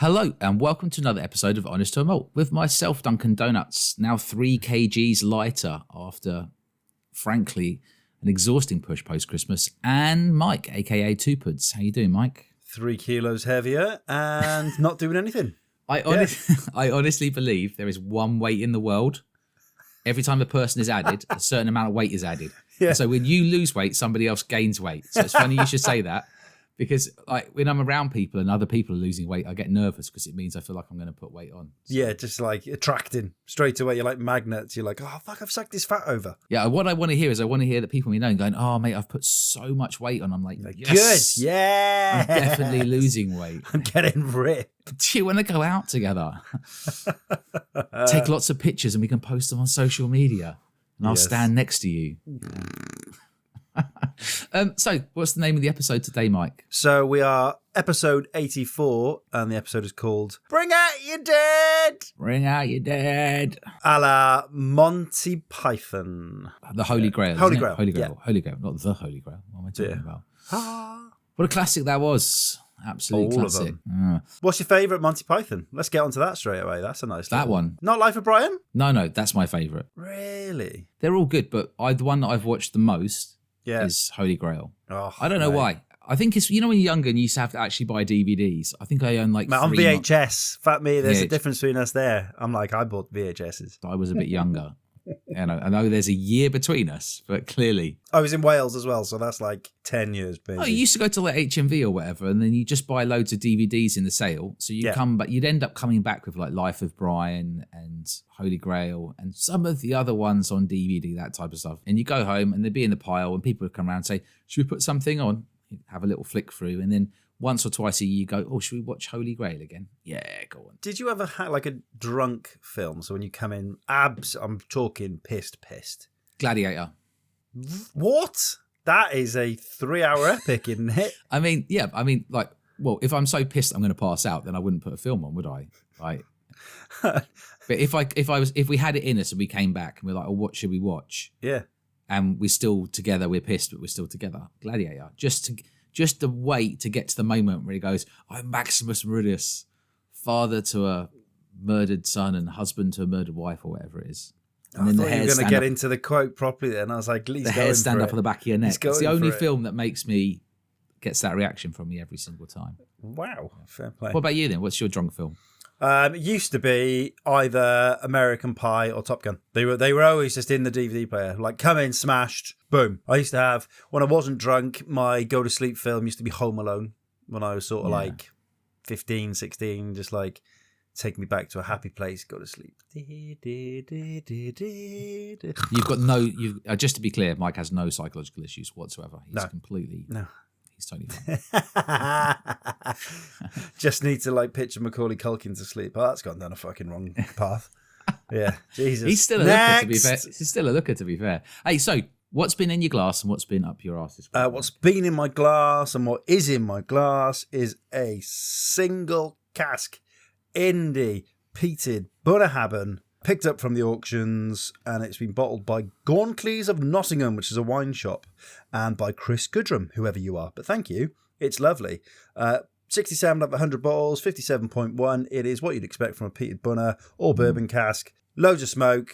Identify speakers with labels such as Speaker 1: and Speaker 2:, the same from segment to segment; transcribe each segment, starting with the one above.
Speaker 1: Hello and welcome to another episode of Honest to a Malt with myself, Duncan Donuts, now 3 kgs lighter after, frankly, an exhausting push post-Christmas, and Mike, aka Two Puds. How you doing, Mike?
Speaker 2: 3 kilos heavier and not doing anything.
Speaker 1: I honestly believe there is one weight in the world. Every time a person is added, a certain amount of weight is added. Yeah. So when you lose weight, somebody else gains weight. So it's funny you should say that. Because like when I'm around people and other people are losing weight, I get nervous because it means I feel like I'm going to put weight on. So.
Speaker 2: Yeah, just like attracting straight away. You're like magnets. You're like, oh, fuck, I've sucked this fat over.
Speaker 1: Yeah, what I want to hear is that people me know going, oh, mate, I've put so much weight on. I'm like yes,
Speaker 2: good. Yeah.
Speaker 1: I'm definitely losing weight.
Speaker 2: I'm getting ripped.
Speaker 1: Do you want to go out together? Take lots of pictures and we can post them on social media. And I'll stand next to you. So, what's the name of the episode today, Mike?
Speaker 2: So, we are episode 84, and the episode is called Bring Out Your Dead!
Speaker 1: Bring Out Your Dead.
Speaker 2: A la Monty Python.
Speaker 1: The Holy Grail.
Speaker 2: Holy Grail.
Speaker 1: Holy Grail. Yeah. Holy Grail, not the Holy Grail. What am I talking about? What a classic that was. Absolute classic.
Speaker 2: Of them. What's your favourite Monty Python? Let's get onto that straight away. That's a nice
Speaker 1: that one.
Speaker 2: Not Life of Brian?
Speaker 1: No, that's my favourite.
Speaker 2: Really?
Speaker 1: They're all good, but the one that I've watched the most is Holy Grail.
Speaker 2: Oh,
Speaker 1: I don't know why. I think it's, when you're younger and you used to have to actually buy DVDs. I think I own like
Speaker 2: on VHS. Fat me, there's a difference between us there. I'm like, I bought VHSs.
Speaker 1: I was a bit younger. And I know there's a year between us, but clearly.
Speaker 2: I was in Wales as well, so that's like 10 years, baby.
Speaker 1: Oh, you used to go to like HMV or whatever, and then you just buy loads of DVDs in the sale. So you come back, you'd end up coming back with like Life of Brian and Holy Grail and some of the other ones on DVD, that type of stuff. And you go home and they'd be in the pile and people would come around and say, should we put something on? You'd have a little flick through, and then once or twice a year you go, oh, should we watch Holy Grail again? Yeah, go on.
Speaker 2: Did you ever have like a drunk film? So when you come in, I'm talking pissed.
Speaker 1: Gladiator.
Speaker 2: What? That is a 3-hour epic, isn't it?
Speaker 1: If I'm so pissed I'm going to pass out, then I wouldn't put a film on, would I? Right. But if we had it in us and we came back and we're like, oh, what should we watch?
Speaker 2: Yeah.
Speaker 1: And we're still together, we're pissed, but we're still together. Gladiator. Just the wait to get to the moment where he goes, I'm Maximus Meridius, father to a murdered son and husband to a murdered wife, or whatever it is. And
Speaker 2: I thought you were going to get into the quote properly then. I was like, the
Speaker 1: hairs stand up on the back of your neck. It's the only film that gets that reaction from me every single time.
Speaker 2: Wow, fair play.
Speaker 1: What about you then? What's your drunk film?
Speaker 2: It used to be either American Pie or Top Gun. They were always just in the DVD player. Like, come in, smashed, boom. I used to have, when I wasn't drunk, my go-to-sleep film used to be Home Alone when I was sort of like 15, 16, just like, take me back to a happy place, go to sleep.
Speaker 1: You've got just to be clear, Mike has no psychological issues whatsoever. He's completely... No. He's totally fine.
Speaker 2: Just need to like picture Macaulay Culkin to sleep. Oh, that's gone down a fucking wrong path. Yeah, Jesus.
Speaker 1: He's still a looker, to be fair. He's still a looker, to be fair. Hey, so what's been in your glass and what's been up your arse this week?
Speaker 2: What's been in my glass and what is in my glass is a single cask Indie peated Bunnahabhain, picked up from the auctions, and it's been bottled by Gauntleys of Nottingham, which is a wine shop, and by Chris Goodrum, whoever you are. But thank you. It's lovely. 67 of 100 bottles, 57.1. It is what you'd expect from a peated Bunna or bourbon cask. Loads of smoke,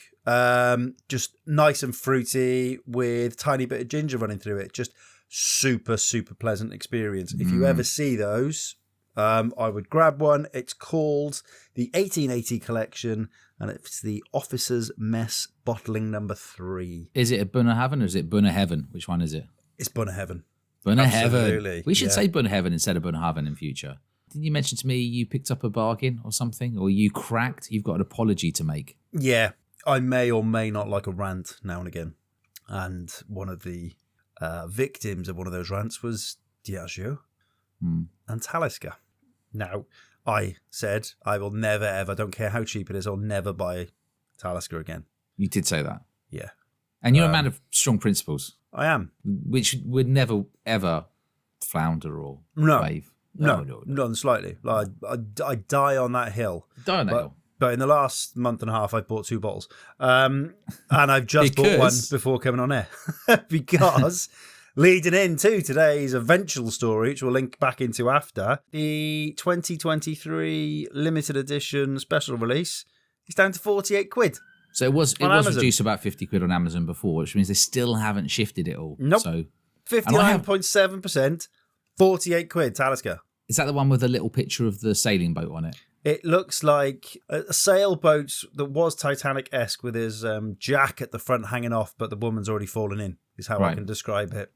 Speaker 2: just nice and fruity with tiny bit of ginger running through it. Just super, super pleasant experience. If you ever see those, I would grab one. It's called the 1880 Collection, and it's the Officer's Mess bottling number 3.
Speaker 1: Is it a Bunnahabhain or is it Bunnaheaven? Which one is it?
Speaker 2: It's Bunnaheaven.
Speaker 1: Bunnaheaven. We should say Bunnaheaven instead of Bunnahabhain in future. Didn't you mention to me you picked up a bargain or something? Or you cracked? You've got an apology to make.
Speaker 2: Yeah, I may or may not like a rant now and again. And one of the victims of one of those rants was Diageo and Talisker. Now, I said I will never, ever, don't care how cheap it is, I'll never buy Talisker again.
Speaker 1: You did say that?
Speaker 2: Yeah.
Speaker 1: And you're a man of strong principles.
Speaker 2: I am.
Speaker 1: Which would never, ever flounder or wave.
Speaker 2: No, not slightly. Like, I die on that hill.
Speaker 1: Die on that hill.
Speaker 2: But in the last month and a half, I've bought 2 bottles. And I've just bought one before coming on air. Because Leading into today's eventual story, which we'll link back into after, the 2023 limited edition special release is down to 48 quid.
Speaker 1: So it was reduced about 50 quid on Amazon before, which means they still haven't shifted it all.
Speaker 2: Nope.
Speaker 1: So
Speaker 2: 59.7%, 48 quid, Talisker.
Speaker 1: Is that the one with a little picture of the sailing boat on it?
Speaker 2: It looks like a sailboat that was Titanic-esque with his jack at the front hanging off, but the woman's already fallen in, is how I can describe it.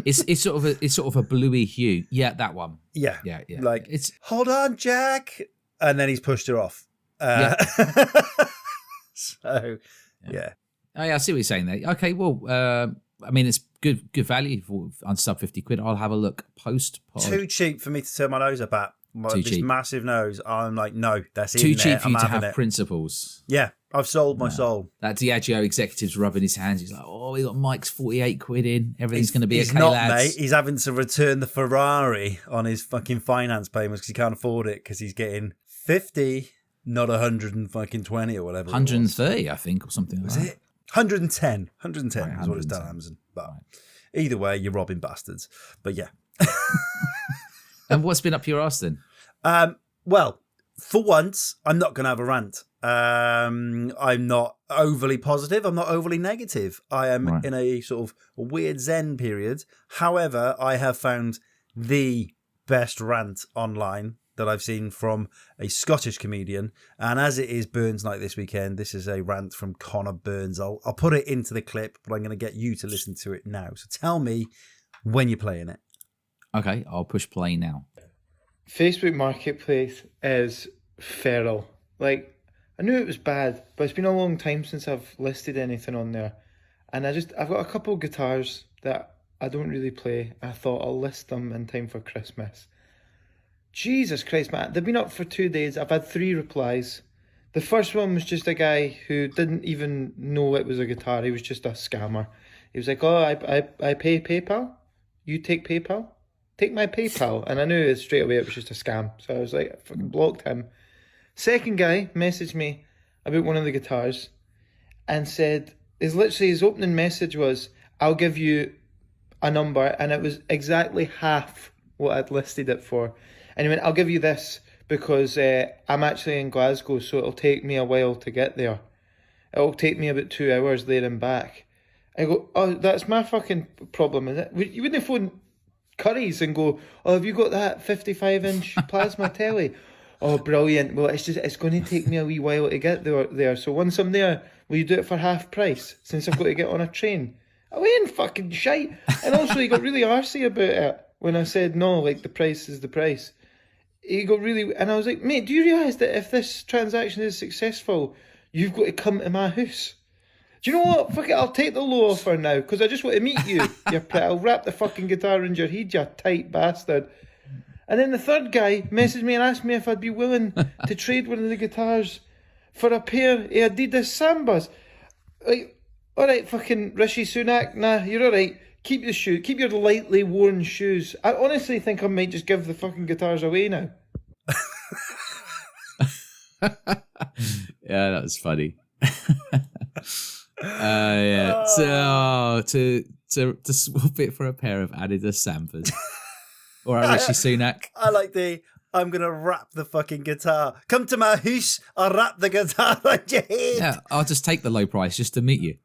Speaker 1: It's sort of a bluey hue. Yeah, that one.
Speaker 2: Yeah. Like,
Speaker 1: it's
Speaker 2: hold on, Jack. And then he's pushed her off. So, yeah.
Speaker 1: Oh, yeah, I see what you're saying there. Okay, well, I mean, it's good value for on sub 50 quid. I'll have a look post-pod.
Speaker 2: Too cheap for me to turn my nose up at. This cheap. Massive nose. I'm like, no, that's
Speaker 1: too
Speaker 2: in there.
Speaker 1: Cheap for you to have principles.
Speaker 2: Yeah, I've sold my soul.
Speaker 1: That Diageo executive's rubbing his hands. He's like, oh, we got Mike's 48 quid in. Everything's going to be okay,
Speaker 2: not,
Speaker 1: lads.
Speaker 2: Mate. He's having to return the Ferrari on his fucking finance payments because he can't afford it because he's getting 50, not 120 or whatever.
Speaker 1: 130, I think, or something like that. Was it?
Speaker 2: 110. 110 is what it's done on Amazon. But either way, you're robbing bastards. But yeah.
Speaker 1: And what's been up your arse then?
Speaker 2: Well, for once, I'm not going to have a rant. I'm not overly positive. I'm not overly negative. I am in a sort of weird zen period. However, I have found the best rant online that I've seen from a Scottish comedian. And as it is Burns night this weekend, this is a rant from Connor Burns. I'll put it into the clip, but I'm going to get you to listen to it now. So tell me when you're playing it.
Speaker 1: Okay, I'll push play now.
Speaker 3: Facebook Marketplace is feral. Like, I knew it was bad, but it's been a long time since I've listed anything on there. And I've got a couple guitars that I don't really play. I thought I'll list them in time for Christmas. Jesus Christ, man. They've been up for 2 days. I've had 3 replies. The first one was just a guy who didn't even know it was a guitar. He was just a scammer. He was like, oh, I pay PayPal? You take PayPal? Take my PayPal. And I knew straight away it was just a scam. So I was like, I fucking blocked him. Second guy messaged me about one of the guitars and said, his opening message was, I'll give you a number. And it was exactly half what I'd listed it for. And he went, I'll give you this because I'm actually in Glasgow, so it'll take me a while to get there. It'll take me about 2 hours there and back. I go, oh, that's my fucking problem, is it? You wouldn't phone Curry's and go, oh, have you got that 55-inch plasma telly? Oh, brilliant. Well, it's going to take me a wee while to get there. So once I'm there, will you do it for half price since I've got to get on a train? I went fucking shite. And also he got really arsey about it when I said, no, like the price is the price. He got really... And I was like, mate, do you realise that if this transaction is successful, you've got to come to my house? Do you know what? Fuck it, I'll take the low offer now because I just want to meet you. I'll wrap the fucking guitar around your head, you tight bastard. And then the third guy messaged me and asked me if I'd be willing to trade one of the guitars for a pair of Adidas Sambas. Like, all right, fucking Rishi Sunak, nah, you're all right. Keep the shoe. Keep your lightly worn shoes. I honestly think I might just give the fucking guitars away now.
Speaker 1: Yeah, that was funny. Yeah. So to swap it for a pair of Adidas Sambas or a Rishi Sunak.
Speaker 2: I like I'm going to wrap the fucking guitar. Come to my house, I'll wrap the guitar on your head.
Speaker 1: Yeah, I'll just take the low price just to meet you.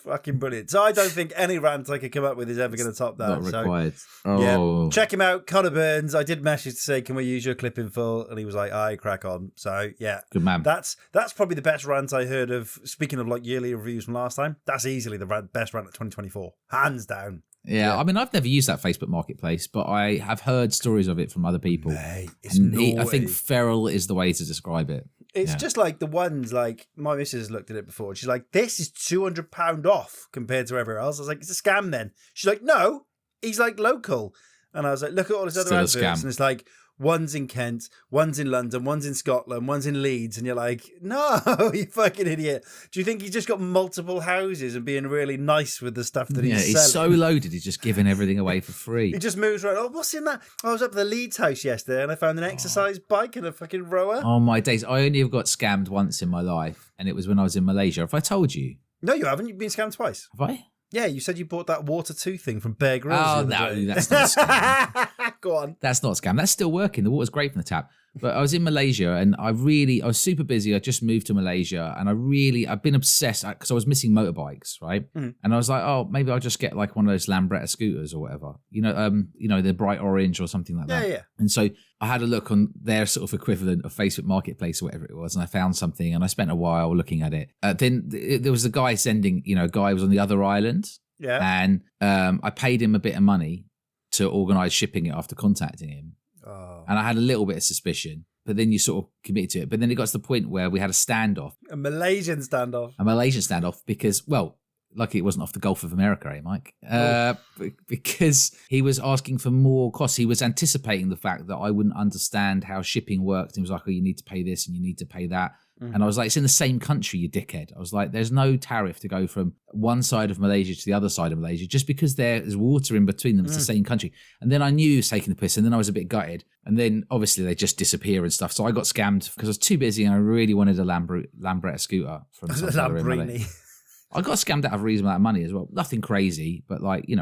Speaker 2: Fucking brilliant. So I don't think any rant I could come up with is ever going to top that.
Speaker 1: Not required.
Speaker 2: So, yeah, check him out, Connor Burns. I did message to say, can we use your clip in full? And he was like, aye, crack on. So yeah.
Speaker 1: Good man.
Speaker 2: That's probably the best rant I heard of. Speaking of like yearly reviews from last time, that's easily the best rant of 2024. Hands down.
Speaker 1: Yeah, I mean, I've never used that Facebook Marketplace, but I have heard stories of it from other people.
Speaker 2: Mate, it's naughty.
Speaker 1: I think feral is the way to describe it.
Speaker 2: It's just like the ones, like, my missus looked at it before. And she's like, this is £200 off compared to everywhere else. I was like, it's a scam then. She's like, no, he's like local. And I was like, look at all his other adverts. And it's like, one's in Kent, one's in London, one's in Scotland, one's in Leeds. And you're like, no, you fucking idiot. Do you think he's just got multiple houses and being really nice with the stuff that he's selling?
Speaker 1: He's so loaded, he's just giving everything away for free.
Speaker 2: He just moves around. Oh, what's in that? I was up at the Leeds house yesterday and I found an exercise bike and a fucking rower.
Speaker 1: Oh, my days. I only have got scammed once in my life, and it was when I was in Malaysia. Have I told you?
Speaker 2: No, you haven't. You've been scammed twice.
Speaker 1: Have I?
Speaker 2: Yeah, you said you bought that water 2 thing from Bear Grylls.
Speaker 1: Oh, no, that's not a scam.
Speaker 2: Go on.
Speaker 1: That's not a scam. That's still working. The water's great from the tap. But I was in Malaysia and I was super busy. I just moved to Malaysia and I've been obsessed because I was missing motorbikes, right? Mm. And I was like, oh, maybe I'll just get like one of those Lambretta scooters or whatever. The bright orange or something like that.
Speaker 2: Yeah.
Speaker 1: And so I had a look on their sort of equivalent of Facebook Marketplace or whatever it was, and I found something and I spent a while looking at it. Then there was a guy a guy was on the other island.
Speaker 2: Yeah.
Speaker 1: And I paid him a bit of money to organise shipping it after contacting him.
Speaker 2: Oh.
Speaker 1: And I had a little bit of suspicion, but then you sort of commit to it. But then it got to the point where we had a standoff.
Speaker 2: A Malaysian standoff
Speaker 1: Because, well, lucky it wasn't off the Gulf of America, Mike? Because he was asking for more costs. He was anticipating the fact that I wouldn't understand how shipping worked. He was like, oh, you need to pay this and you need to pay that. And I was like, it's in the same country, you dickhead. I was like, there's no tariff to go from one side of Malaysia to the other side of Malaysia. Just because there's water in between them, it's the same country. And then I knew he was taking the piss, and then I was a bit gutted. And then obviously they just disappear and stuff. So I got scammed because I was too busy and I really wanted a Lambretta scooter from
Speaker 2: Lamborghini.
Speaker 1: I got scammed out of a reasonable amount of money as well. Nothing crazy, but not
Speaker 2: you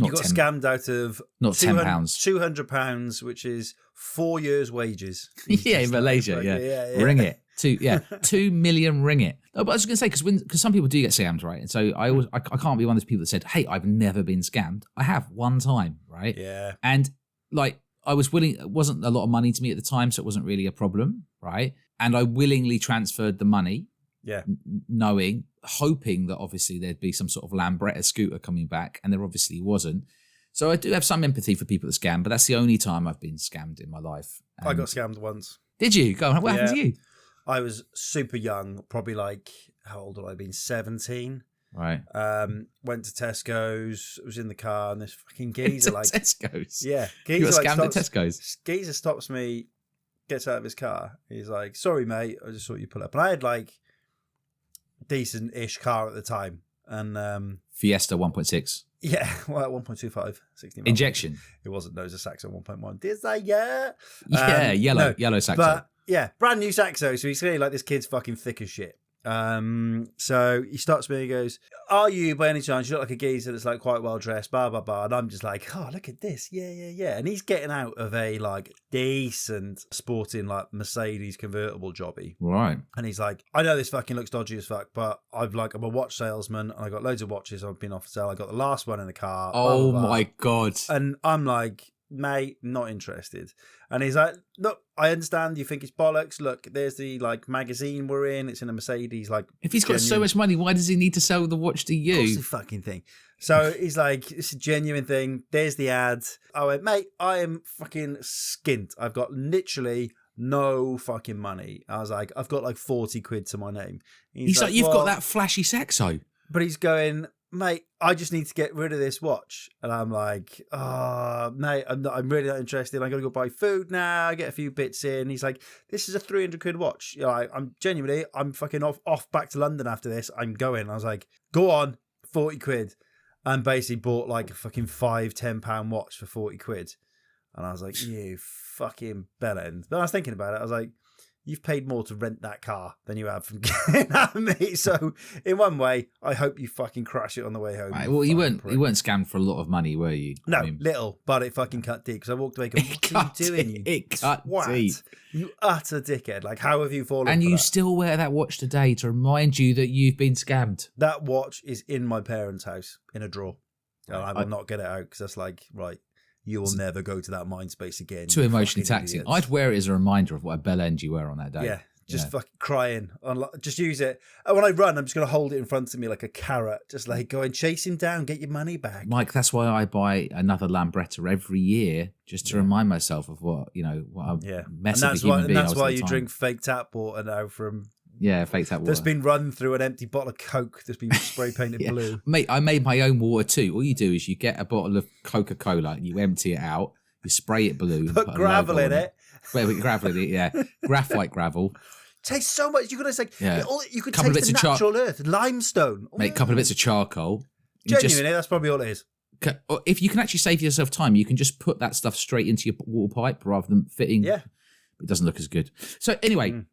Speaker 2: got scammed out of
Speaker 1: not £10,
Speaker 2: £200, which is 4 years' wages.
Speaker 1: Yeah, in Malaysia. Yeah. Ring it. 2 million ringgit. No, but I was going to say, because some people do get scammed, right? And so I can't be one of those people that said, hey, I've never been scammed. I have one time, right?
Speaker 2: Yeah.
Speaker 1: And like I was willing, it wasn't a lot of money to me at the time, so it wasn't really a problem, right? And I willingly transferred the money.
Speaker 2: Yeah.
Speaker 1: Hoping that obviously there'd be some sort of Lambretta scooter coming back, and there obviously wasn't. So I do have some empathy for people that scam, but that's the only time I've been scammed in my life. And
Speaker 2: I got scammed once.
Speaker 1: Did you? Go on. What happened to you?
Speaker 2: I was super young, probably like, how old would I have been? 17.
Speaker 1: Right.
Speaker 2: Went to Tesco's, was in the car, and this fucking geezer
Speaker 1: Tesco's?
Speaker 2: Yeah.
Speaker 1: You got scammed at Tesco's?
Speaker 2: Geezer stops me, gets out of his car. He's like, sorry, mate, I just saw you pull up. And I had like decent-ish car at the time. And
Speaker 1: Fiesta 1.6.
Speaker 2: Yeah, well, 1.25, 16 miles.
Speaker 1: Injection.
Speaker 2: It wasn't. No, it was a Saxo 1.1. Desire.
Speaker 1: Yeah, yellow Saxo.
Speaker 2: But yeah, brand new Saxo. So he's clearly like, this kid's fucking thick as shit. So he stops me and he goes, are you by any chance, you look like a geezer that's like quite well dressed, blah blah blah. And I'm just like, oh, look at this, yeah. And he's getting out of a like decent sporting like Mercedes convertible jobby,
Speaker 1: right?
Speaker 2: And he's like, I know this fucking looks dodgy as fuck, but I'm a watch salesman and I got loads of watches I've been off sale. I got the last one in the car.
Speaker 1: Oh blah, blah, blah. My god.
Speaker 2: And I'm like, mate, not interested. And he's like, look, I understand you think it's bollocks. Look, there's the like magazine we're in. It's in a Mercedes. Like,
Speaker 1: if he's got so much money, why does he need to sell the watch to you?
Speaker 2: That's the fucking thing. So he's like, it's a genuine thing. There's the ad. I went, mate, I am fucking skint. I've got literally no fucking money. I was like, I've got like 40 quid to my name.
Speaker 1: He's like, you've got that flashy Saxo.
Speaker 2: But he's going, mate, I just need to get rid of this watch. And I'm like, oh, mate, I'm really not interested. I'm going to go buy food now, get a few bits in. He's like, this is a 300 quid watch. You know, I'm fucking off back to London after this. I'm going. I was like, go on, 40 quid. And basically bought like a fucking £5-10 watch for 40 quid. And I was like, you fucking bellend. But I was thinking about it. I was like, you've paid more to rent that car than you have from getting at me. So in one way, I hope you fucking crash it on the way home.
Speaker 1: Right, well, you weren't scammed for a lot of money, were you?
Speaker 2: No, little, but it fucking cut deep. Because I walked away going, what are you doing?
Speaker 1: It cut deep.
Speaker 2: You utter dickhead. Like, how have you fallen
Speaker 1: And
Speaker 2: for
Speaker 1: you
Speaker 2: that?
Speaker 1: Still wear that watch today to remind you that you've been scammed.
Speaker 2: That watch is in my parents' house in a drawer. And I will not get it out because that's like, right, you will never go to that mind space again.
Speaker 1: Too emotionally taxing. I'd wear it as a reminder of what a bell end you were on that day.
Speaker 2: Yeah, just fucking crying. Just use it. And when I run, I'm just going to hold it in front of me like a carrot. Just like, go and chase him down, get your money back.
Speaker 1: Mike, that's why I buy another Lambretta every year, just to remind myself of what a mess of a human being I was.
Speaker 2: And that's why you drink fake tap water now from...
Speaker 1: Yeah, fake tap water.
Speaker 2: That's been run through an empty bottle of Coke that's been spray painted blue.
Speaker 1: Mate, I made my own water too. All you do is you get a bottle of Coca-Cola, you empty it out, you spray it blue.
Speaker 2: Put gravel in it.
Speaker 1: Gravel in it, yeah. Graphite gravel.
Speaker 2: Tastes so much. You could say, you could
Speaker 1: taste
Speaker 2: the natural earth, limestone.
Speaker 1: Mate, a couple of bits of charcoal.
Speaker 2: Genuinely, that's probably all it is.
Speaker 1: If you can actually save yourself time, you can just put that stuff straight into your water pipe rather than fitting.
Speaker 2: Yeah.
Speaker 1: It doesn't look as good. So anyway...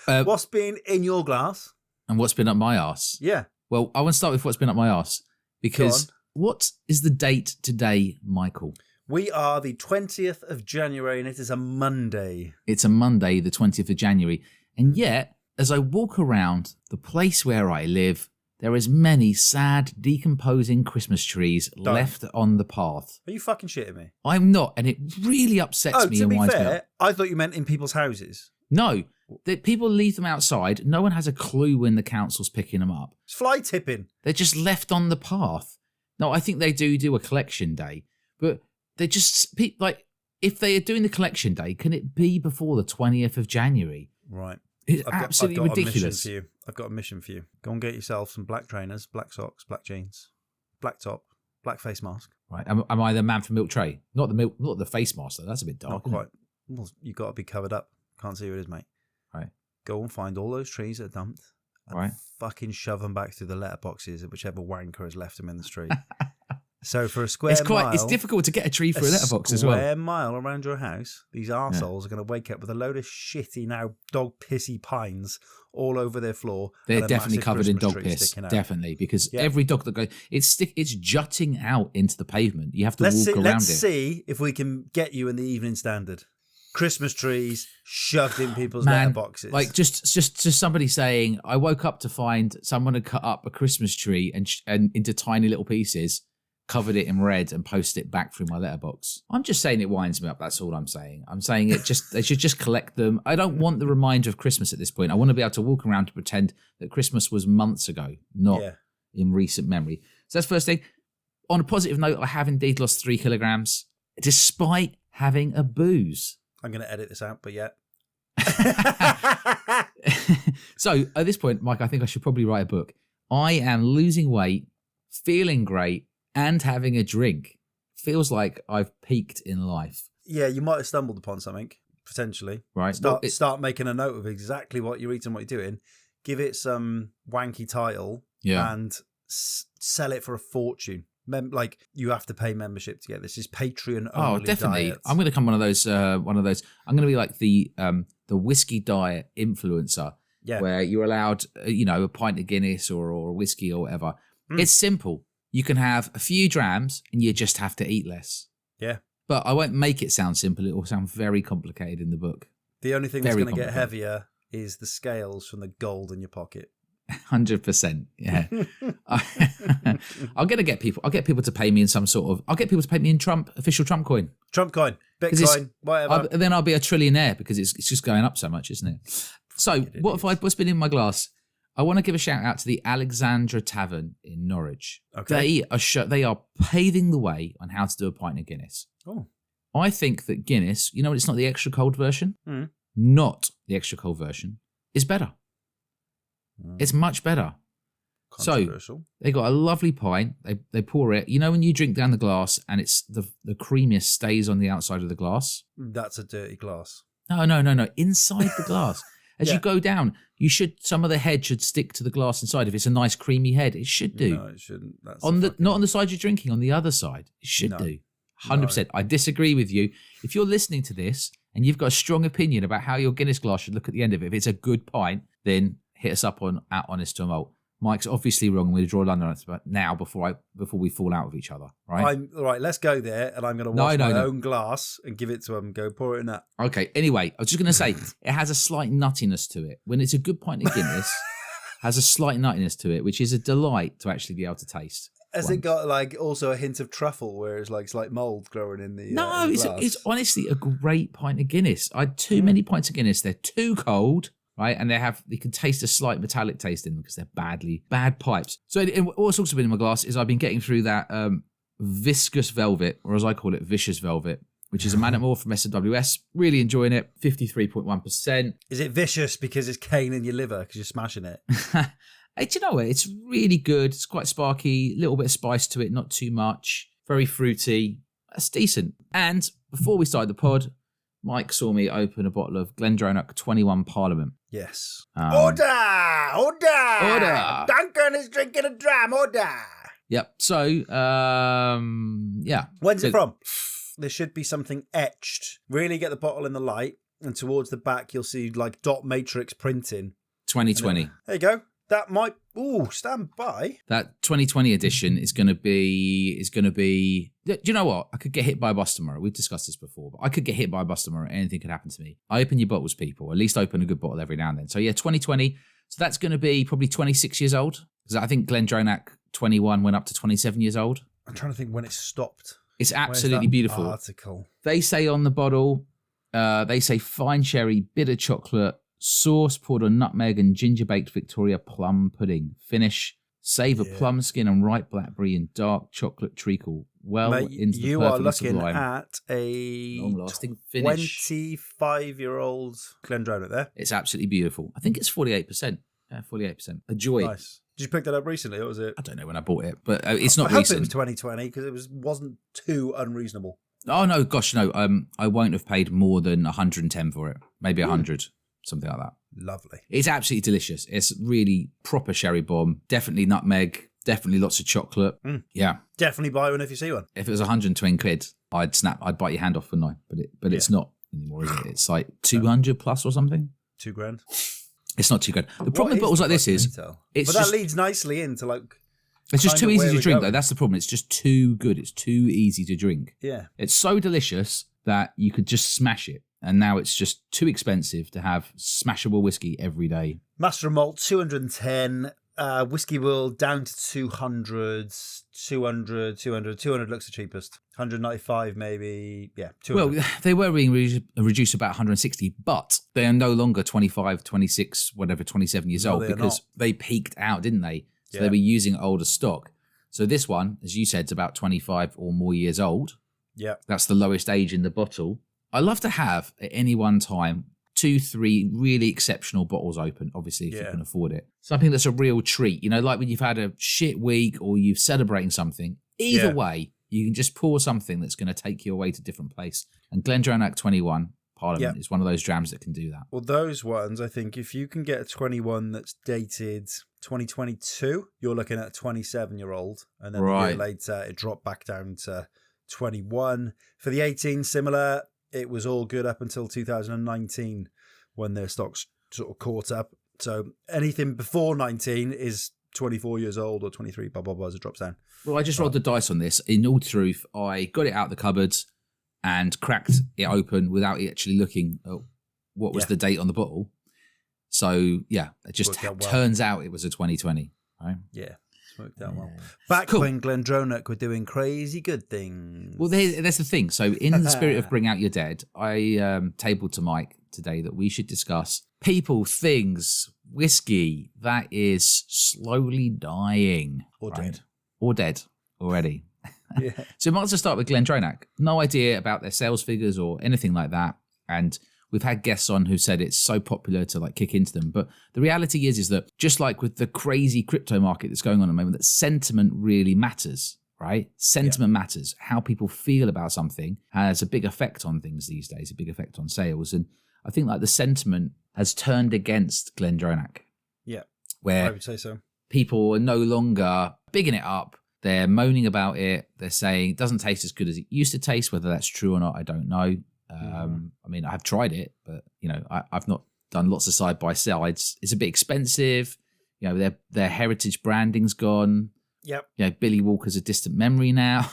Speaker 2: what's been in your glass?
Speaker 1: And what's been up my arse?
Speaker 2: Yeah.
Speaker 1: Well, I want to start with what's been up my arse. Because what is the date today, Michael?
Speaker 2: We are the 20th of January, and it is a Monday.
Speaker 1: It's a Monday, the 20th of January. And yet, as I walk around the place where I live, there is many sad, decomposing Christmas trees left on the path.
Speaker 2: Are you fucking shitting me?
Speaker 1: I'm not, and it really upsets me and winds me up.
Speaker 2: I thought you meant in people's houses.
Speaker 1: No, people leave them outside. No one has a clue when the council's picking them up.
Speaker 2: It's fly tipping.
Speaker 1: They're just left on the path. No, I think they do a collection day, but they just, like, if they are doing the collection day, can it be before the 20th of January?
Speaker 2: Right.
Speaker 1: It's absolutely ridiculous.
Speaker 2: I've got a mission for you. Go and get yourself some black trainers, black socks, black jeans, black top, black face mask.
Speaker 1: Right. Am I the man from Milk Tray? Not the face mask, though. That's a bit dark.
Speaker 2: Not quite. Well, you've got to be covered up. Can't see who it is, mate.
Speaker 1: Right.
Speaker 2: Go and find all those trees that are dumped and fucking shove them back through the letterboxes of whichever wanker has left them in the street. So for a square mile...
Speaker 1: It's difficult to get a tree for a letterbox as well.
Speaker 2: A square mile around your house, these arseholes are going to wake up with a load of shitty, now dog pissy pines all over their floor.
Speaker 1: They're definitely covered in dog piss. Definitely, because every dog that goes... It's jutting out into the pavement. You have to walk around it.
Speaker 2: Let's see if we can get you in the Evening Standard. Christmas trees shoved in people's letterboxes.
Speaker 1: Like just somebody saying, I woke up to find someone had cut up a Christmas tree and into tiny little pieces, covered it in red and posted it back through my letterbox. I'm just saying it winds me up. That's all I'm saying. I'm saying they should just collect them. I don't want the reminder of Christmas at this point. I want to be able to walk around to pretend that Christmas was months ago, not in recent memory. So that's the first thing. On a positive note, I have indeed lost 3 kilograms despite having a booze.
Speaker 2: I'm going to edit this out, but yeah.
Speaker 1: So at this point, Mike, I think I should probably write a book. I am losing weight, feeling great, and having a drink. Feels like I've peaked in life.
Speaker 2: Yeah, you might have stumbled upon something, potentially.
Speaker 1: Right.
Speaker 2: Start making a note of exactly what you're eating, what you're doing. Give it some wanky title and sell it for a fortune. Like, you have to pay membership to get this. It's Patreon only.
Speaker 1: Oh, definitely.
Speaker 2: Diet.
Speaker 1: I'm going to become one of those. I'm going to be like the whiskey diet influencer, where you're allowed, a pint of Guinness or a whiskey or whatever. It's simple. You can have a few drams and you just have to eat less. Yeah. But I won't make it sound simple. It will sound very complicated in the book.
Speaker 2: The only thing that's going to get heavier is the scales from the gold in your pocket.
Speaker 1: 100%. Yeah. I'll get people to pay me in some sort of. I'll get people to pay me in official Trump coin.
Speaker 2: Trump coin, Bitcoin, whatever.
Speaker 1: Then I'll be a trillionaire because it's just going up so much, isn't it? So what's been in my glass? I want to give a shout out to the Alexandra Tavern in Norwich. Okay. They are paving the way on how to do a pint of Guinness. Oh. I think that Guinness, it's not the extra cold version. Not the extra cold version is better. It's much better. So they got a lovely pint. They pour it. When you drink down the glass and it's the creamiest stays on the outside of the glass.
Speaker 2: That's a dirty glass.
Speaker 1: No. Inside the glass. As you go down, some of the head should stick to the glass inside. If it's a nice creamy head, it should do.
Speaker 2: No, it shouldn't.
Speaker 1: Not on the side you're drinking, on the other side. It should do. 100%. I disagree with you. If you're listening to this and you've got a strong opinion about how your Guinness glass should look at the end of it, if it's a good pint, then hit us up on @HonestToMalt. Mike's obviously wrong. I'm going to draw a line on it now before we fall out with each other. Right?
Speaker 2: Right. Let's go there, and I'm going to wash my own glass and give it to him. Go pour it in that.
Speaker 1: Okay. Anyway, I was just going to say it has a slight nuttiness to it. When it's a good pint of Guinness, has a slight nuttiness to it, which is a delight to actually be able to taste.
Speaker 2: Has it got also a hint of truffle, where it's like mold growing in the?
Speaker 1: No, it's honestly a great pint of Guinness. I had too many pints of Guinness. They're too cold. Right, and they can taste a slight metallic taste in them because they're bad pipes. So what's also been in my glass is I've been getting through that viscous velvet, or as I call it, vicious velvet, which is a Manamore from SWS. Really enjoying it. 53.1%.
Speaker 2: Is it vicious because it's cane in your liver because you're smashing it?
Speaker 1: Hey, do you know what? It's really good. It's quite sparky, a little bit of spice to it, not too much. Very fruity. That's decent. And before we started the pod, Mike saw me open a bottle of Glendronach 21 Parliament.
Speaker 2: Yes. Order! Duncan is drinking a dram. Order!
Speaker 1: Yep. So, yeah.
Speaker 2: When's it from? There should be something etched. Really get the bottle in the light, and towards the back you'll see dot matrix printing.
Speaker 1: 2020.
Speaker 2: There you go. That might... Ooh, stand by.
Speaker 1: That 2020 edition is going to be... Do you know what? I could get hit by a bus tomorrow. We've discussed this before, but I could get hit by a bus tomorrow. Anything could happen to me. I open your bottles, people. At least open a good bottle every now and then. So yeah, 2020. So that's going to be probably 26 years old. Because I think Glendronach 21 went up to 27 years old.
Speaker 2: I'm trying to think when it stopped.
Speaker 1: It's absolutely beautiful.
Speaker 2: Article.
Speaker 1: They say on the bottle, they say fine cherry, bitter chocolate, sauce poured on nutmeg and ginger baked Victoria plum pudding. Finish, savour plum skin and ripe blackberry and dark chocolate treacle. Well,
Speaker 2: mate,
Speaker 1: into the
Speaker 2: you are
Speaker 1: perfectly
Speaker 2: looking
Speaker 1: sublime.
Speaker 2: at a
Speaker 1: Long-lasting finish.
Speaker 2: 25-year-old Glendronach there.
Speaker 1: It's absolutely beautiful. I think it's 48%. 48%. A joy.
Speaker 2: Nice. Did you pick that up recently, or was it?
Speaker 1: I don't know when I bought it, but it's not
Speaker 2: I hope
Speaker 1: recent.
Speaker 2: it was 2020 because it wasn't too unreasonable.
Speaker 1: Oh no, gosh, no. I won't have paid more than 110 for it. Maybe 100, something like that.
Speaker 2: Lovely.
Speaker 1: It's absolutely delicious. It's really proper sherry bomb. Definitely nutmeg. Definitely lots of chocolate. Yeah.
Speaker 2: Definitely buy one if you see one.
Speaker 1: If it was 120 quid, I'd bite your hand off, wouldn't I? But it's not anymore, is it? It's like 200 plus or something.
Speaker 2: $2,000.
Speaker 1: It's not too good. The problem with bottles like this is,
Speaker 2: but that leads nicely into like.
Speaker 1: It's just too easy to drink, though. That's the problem. It's just too good. It's too easy to drink.
Speaker 2: Yeah.
Speaker 1: It's so delicious that you could just smash it. And now it's just too expensive to have smashable whiskey every day.
Speaker 2: Master of Malt, 210. Whiskey World down to 200. 200 looks the cheapest. 195 maybe. Yeah, 200.
Speaker 1: Well, they were being reduced about 160, but they are no longer 25, 26, whatever, 27 years old because they peaked out, didn't they? So they were using older stock. So this one, as you said, is about 25 or more years old.
Speaker 2: Yeah.
Speaker 1: That's the lowest age in the bottle. I love to have at any one time 2-3 really exceptional bottles open, obviously, if you can afford it. Something that's a real treat, you know, like when you've had a shit week or you're celebrating something. Either way, you can just pour something that's going to take you away to a different place. And Glendronach 21 Parliament is one of those drams that can do that.
Speaker 2: Well, those ones, I think, if you can get a 21 that's dated 2022, you're looking at a 27-year-old. And then a year later, it dropped back down to 21. For the 18, similar. It was all good up until 2019 when their stocks sort of caught up. So anything before 19 is 24 years old or 23, blah, blah, blah, as it drops down.
Speaker 1: Well, I just rolled the dice on this. In all truth, I got it out the cupboards and cracked it open without actually looking at what was the date on the bottle. So, yeah, it just turns out it was a 2020. Right?
Speaker 2: Yeah. Worked out well. Back when Glendronach were doing crazy good things.
Speaker 1: Well, that's the thing. So in the spirit of Bring Out Your Dead, I tabled to Mike today that we should discuss people, things, whiskey that is slowly dying.
Speaker 2: Or dead.
Speaker 1: Or dead already. So might as well start with Glendronach. No idea about their sales figures or anything like that. And we've had guests on who said it's so popular to like kick into them. But the reality is that just like with the crazy crypto market that's going on at the moment, that sentiment really matters, right? Sentiment matters. How people feel about something has a big effect on things these days, a big effect on sales. And I think like the sentiment has turned against Glendronach.
Speaker 2: Yeah,
Speaker 1: where
Speaker 2: I would say so.
Speaker 1: People are no longer bigging it up. They're moaning about it. They're saying it doesn't taste as good as it used to taste. Whether that's true or not, I don't know. I mean, I've tried it, but you know, I've not done lots of side by sides. It's a bit expensive. You know, their heritage branding's gone.
Speaker 2: Yep.
Speaker 1: You know, Billy Walker's a distant memory now.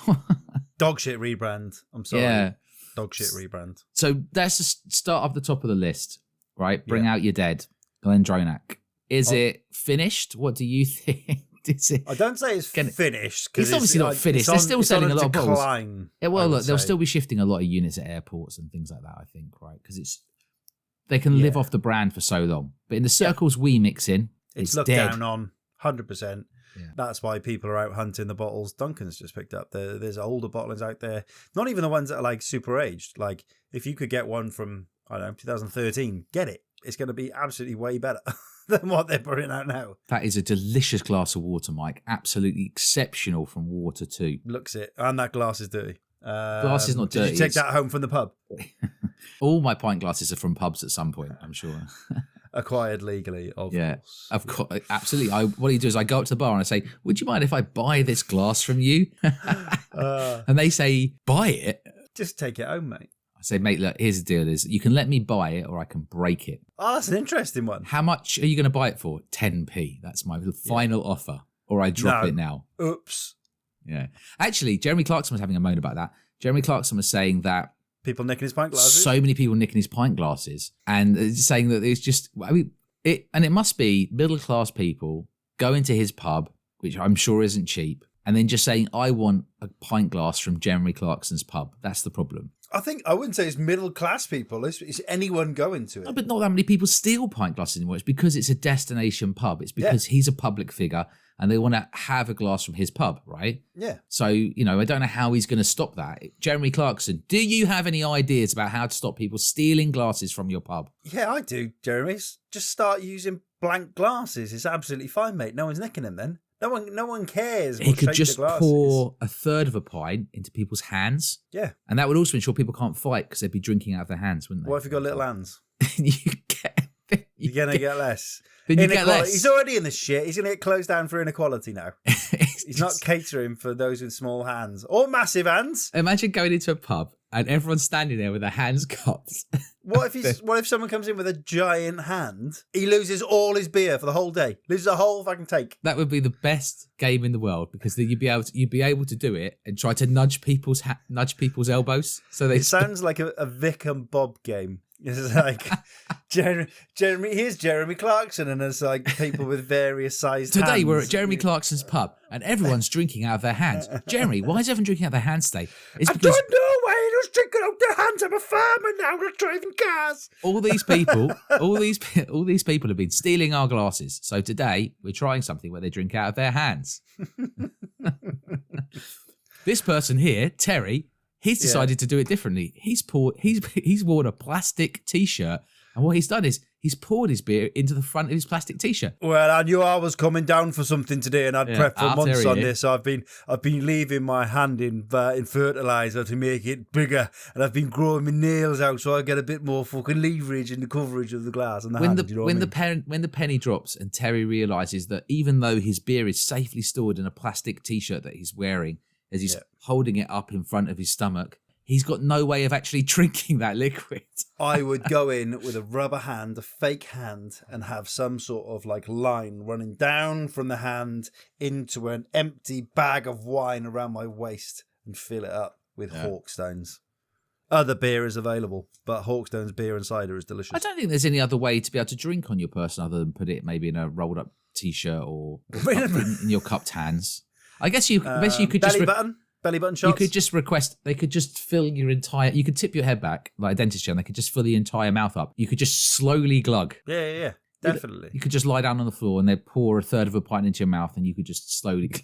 Speaker 2: Dog shit rebrand. I'm sorry.
Speaker 1: Yeah.
Speaker 2: Dog shit rebrand.
Speaker 1: So let's just start off the top of the list, right? Bring Out Your Dead, Glendronach. Is it finished? What do you think?
Speaker 2: I don't say it's finished.
Speaker 1: It's obviously not finished. They're still selling a lot of bottles. Yeah, well, look, they'll still be shifting a lot of units at airports and things like that, I think, right? Because they can live off the brand for so long. But in the circles we mix in, it's
Speaker 2: looked
Speaker 1: dead.
Speaker 2: down on, 100%.
Speaker 1: Yeah.
Speaker 2: That's why people are out hunting the bottles Duncan's just picked up. There's older bottlings out there, not even the ones that are like super aged. Like if you could get one from, I don't know, 2013, get it. It's going to be absolutely way better than what they're putting out now.
Speaker 1: That is a delicious glass of water, Mike. Absolutely exceptional from water too.
Speaker 2: Looks it. And that glass is dirty.
Speaker 1: Glass is not dirty.
Speaker 2: Did you take that home from the pub?
Speaker 1: All my pint glasses are from pubs at some point, I'm sure.
Speaker 2: Acquired legally, of course.
Speaker 1: Of course, absolutely. What I do is I go up to the bar and I say, would you mind if I buy this glass from you? And they say, buy it?
Speaker 2: Just take it home, mate.
Speaker 1: say, mate, look, here's the deal: is you can let me buy it, or I can break it.
Speaker 2: Oh, that's an interesting one.
Speaker 1: How much are you going to buy it for? 10p. That's my final offer, or I drop it now.
Speaker 2: Oops.
Speaker 1: Yeah. Actually, Jeremy Clarkson was having a moan about that. Jeremy Clarkson was saying that
Speaker 2: people nicking his pint glasses.
Speaker 1: So many people nicking his pint glasses, and saying that it's just, it must be middle class people going to his pub, which I'm sure isn't cheap, and then just saying, I want a pint glass from Jeremy Clarkson's pub. That's the problem.
Speaker 2: I wouldn't say it's middle class people. It's anyone going to it.
Speaker 1: No, but not that many people steal pint glasses anymore. It's because it's a destination pub. It's because he's a public figure and they want to have a glass from his pub, right?
Speaker 2: Yeah.
Speaker 1: So, I don't know how he's going to stop that. Jeremy Clarkson, do you have any ideas about how to stop people stealing glasses from your pub?
Speaker 2: Yeah, I do, Jeremy. Just start using blank glasses. It's absolutely fine, mate. No one's nicking them then. No one cares.
Speaker 1: He could just pour a third of a pint into people's hands.
Speaker 2: Yeah.
Speaker 1: And that would also ensure people can't fight because they'd be drinking out of their hands, wouldn't they?
Speaker 2: What if you got little hands?
Speaker 1: You're
Speaker 2: going to get less.
Speaker 1: Then you get less.
Speaker 2: He's already in the shit. He's going to get closed down for inequality now. He's not catering for those with small hands or massive hands.
Speaker 1: Imagine going into a pub and everyone's standing there with their hands cupped.
Speaker 2: What if someone comes in with a giant hand? He loses all his beer for the whole day. Loses a whole fucking take.
Speaker 1: That would be the best game in the world because then you'd be able to do it and try to nudge people's elbows. So they.
Speaker 2: It sounds like a Vic and Bob game. It's like here's Jeremy Clarkson, and there's like people with various sized hands.
Speaker 1: Today we're at Jeremy Clarkson's pub, and everyone's drinking out of their hands. Jeremy, why is everyone drinking out of their hands today?
Speaker 2: I don't know why they're drinking out their hands. I'm a farmer now. We're driving cars.
Speaker 1: All these people have been stealing our glasses. So today we're trying something where they drink out of their hands. This person here, Terry. He's decided to do it differently. He's worn a plastic T-shirt, and what he's done is he's poured his beer into the front of his plastic T-shirt.
Speaker 2: Well, I knew I was coming down for something today, and I'd prepped for months on this. I've been leaving my hand in fertilizer to make it bigger, and I've been growing my nails out so I get a bit more fucking leverage in the coverage of the glass and the hand.
Speaker 1: When the penny drops, and Terry realizes that even though his beer is safely stored in a plastic T-shirt that he's wearing, as he's holding it up in front of his stomach, he's got no way of actually drinking that liquid.
Speaker 2: I would go in with a rubber hand, a fake hand, and have some sort of like line running down from the hand into an empty bag of wine around my waist and fill it up with Hawkstones. Other beer is available, but Hawkstone's beer and cider is delicious.
Speaker 1: I don't think there's any other way to be able to drink on your person other than put it maybe in a rolled up T-shirt or in your cupped hands. I guess you could just
Speaker 2: belly button shots.
Speaker 1: You could just request. They could just fill your entire. You could tip your head back like a dentist chair, and they could just fill the entire mouth up. You could just slowly glug.
Speaker 2: Yeah, definitely.
Speaker 1: You could just lie down on the floor, and they'd pour a third of a pint into your mouth, and you could just slowly glug.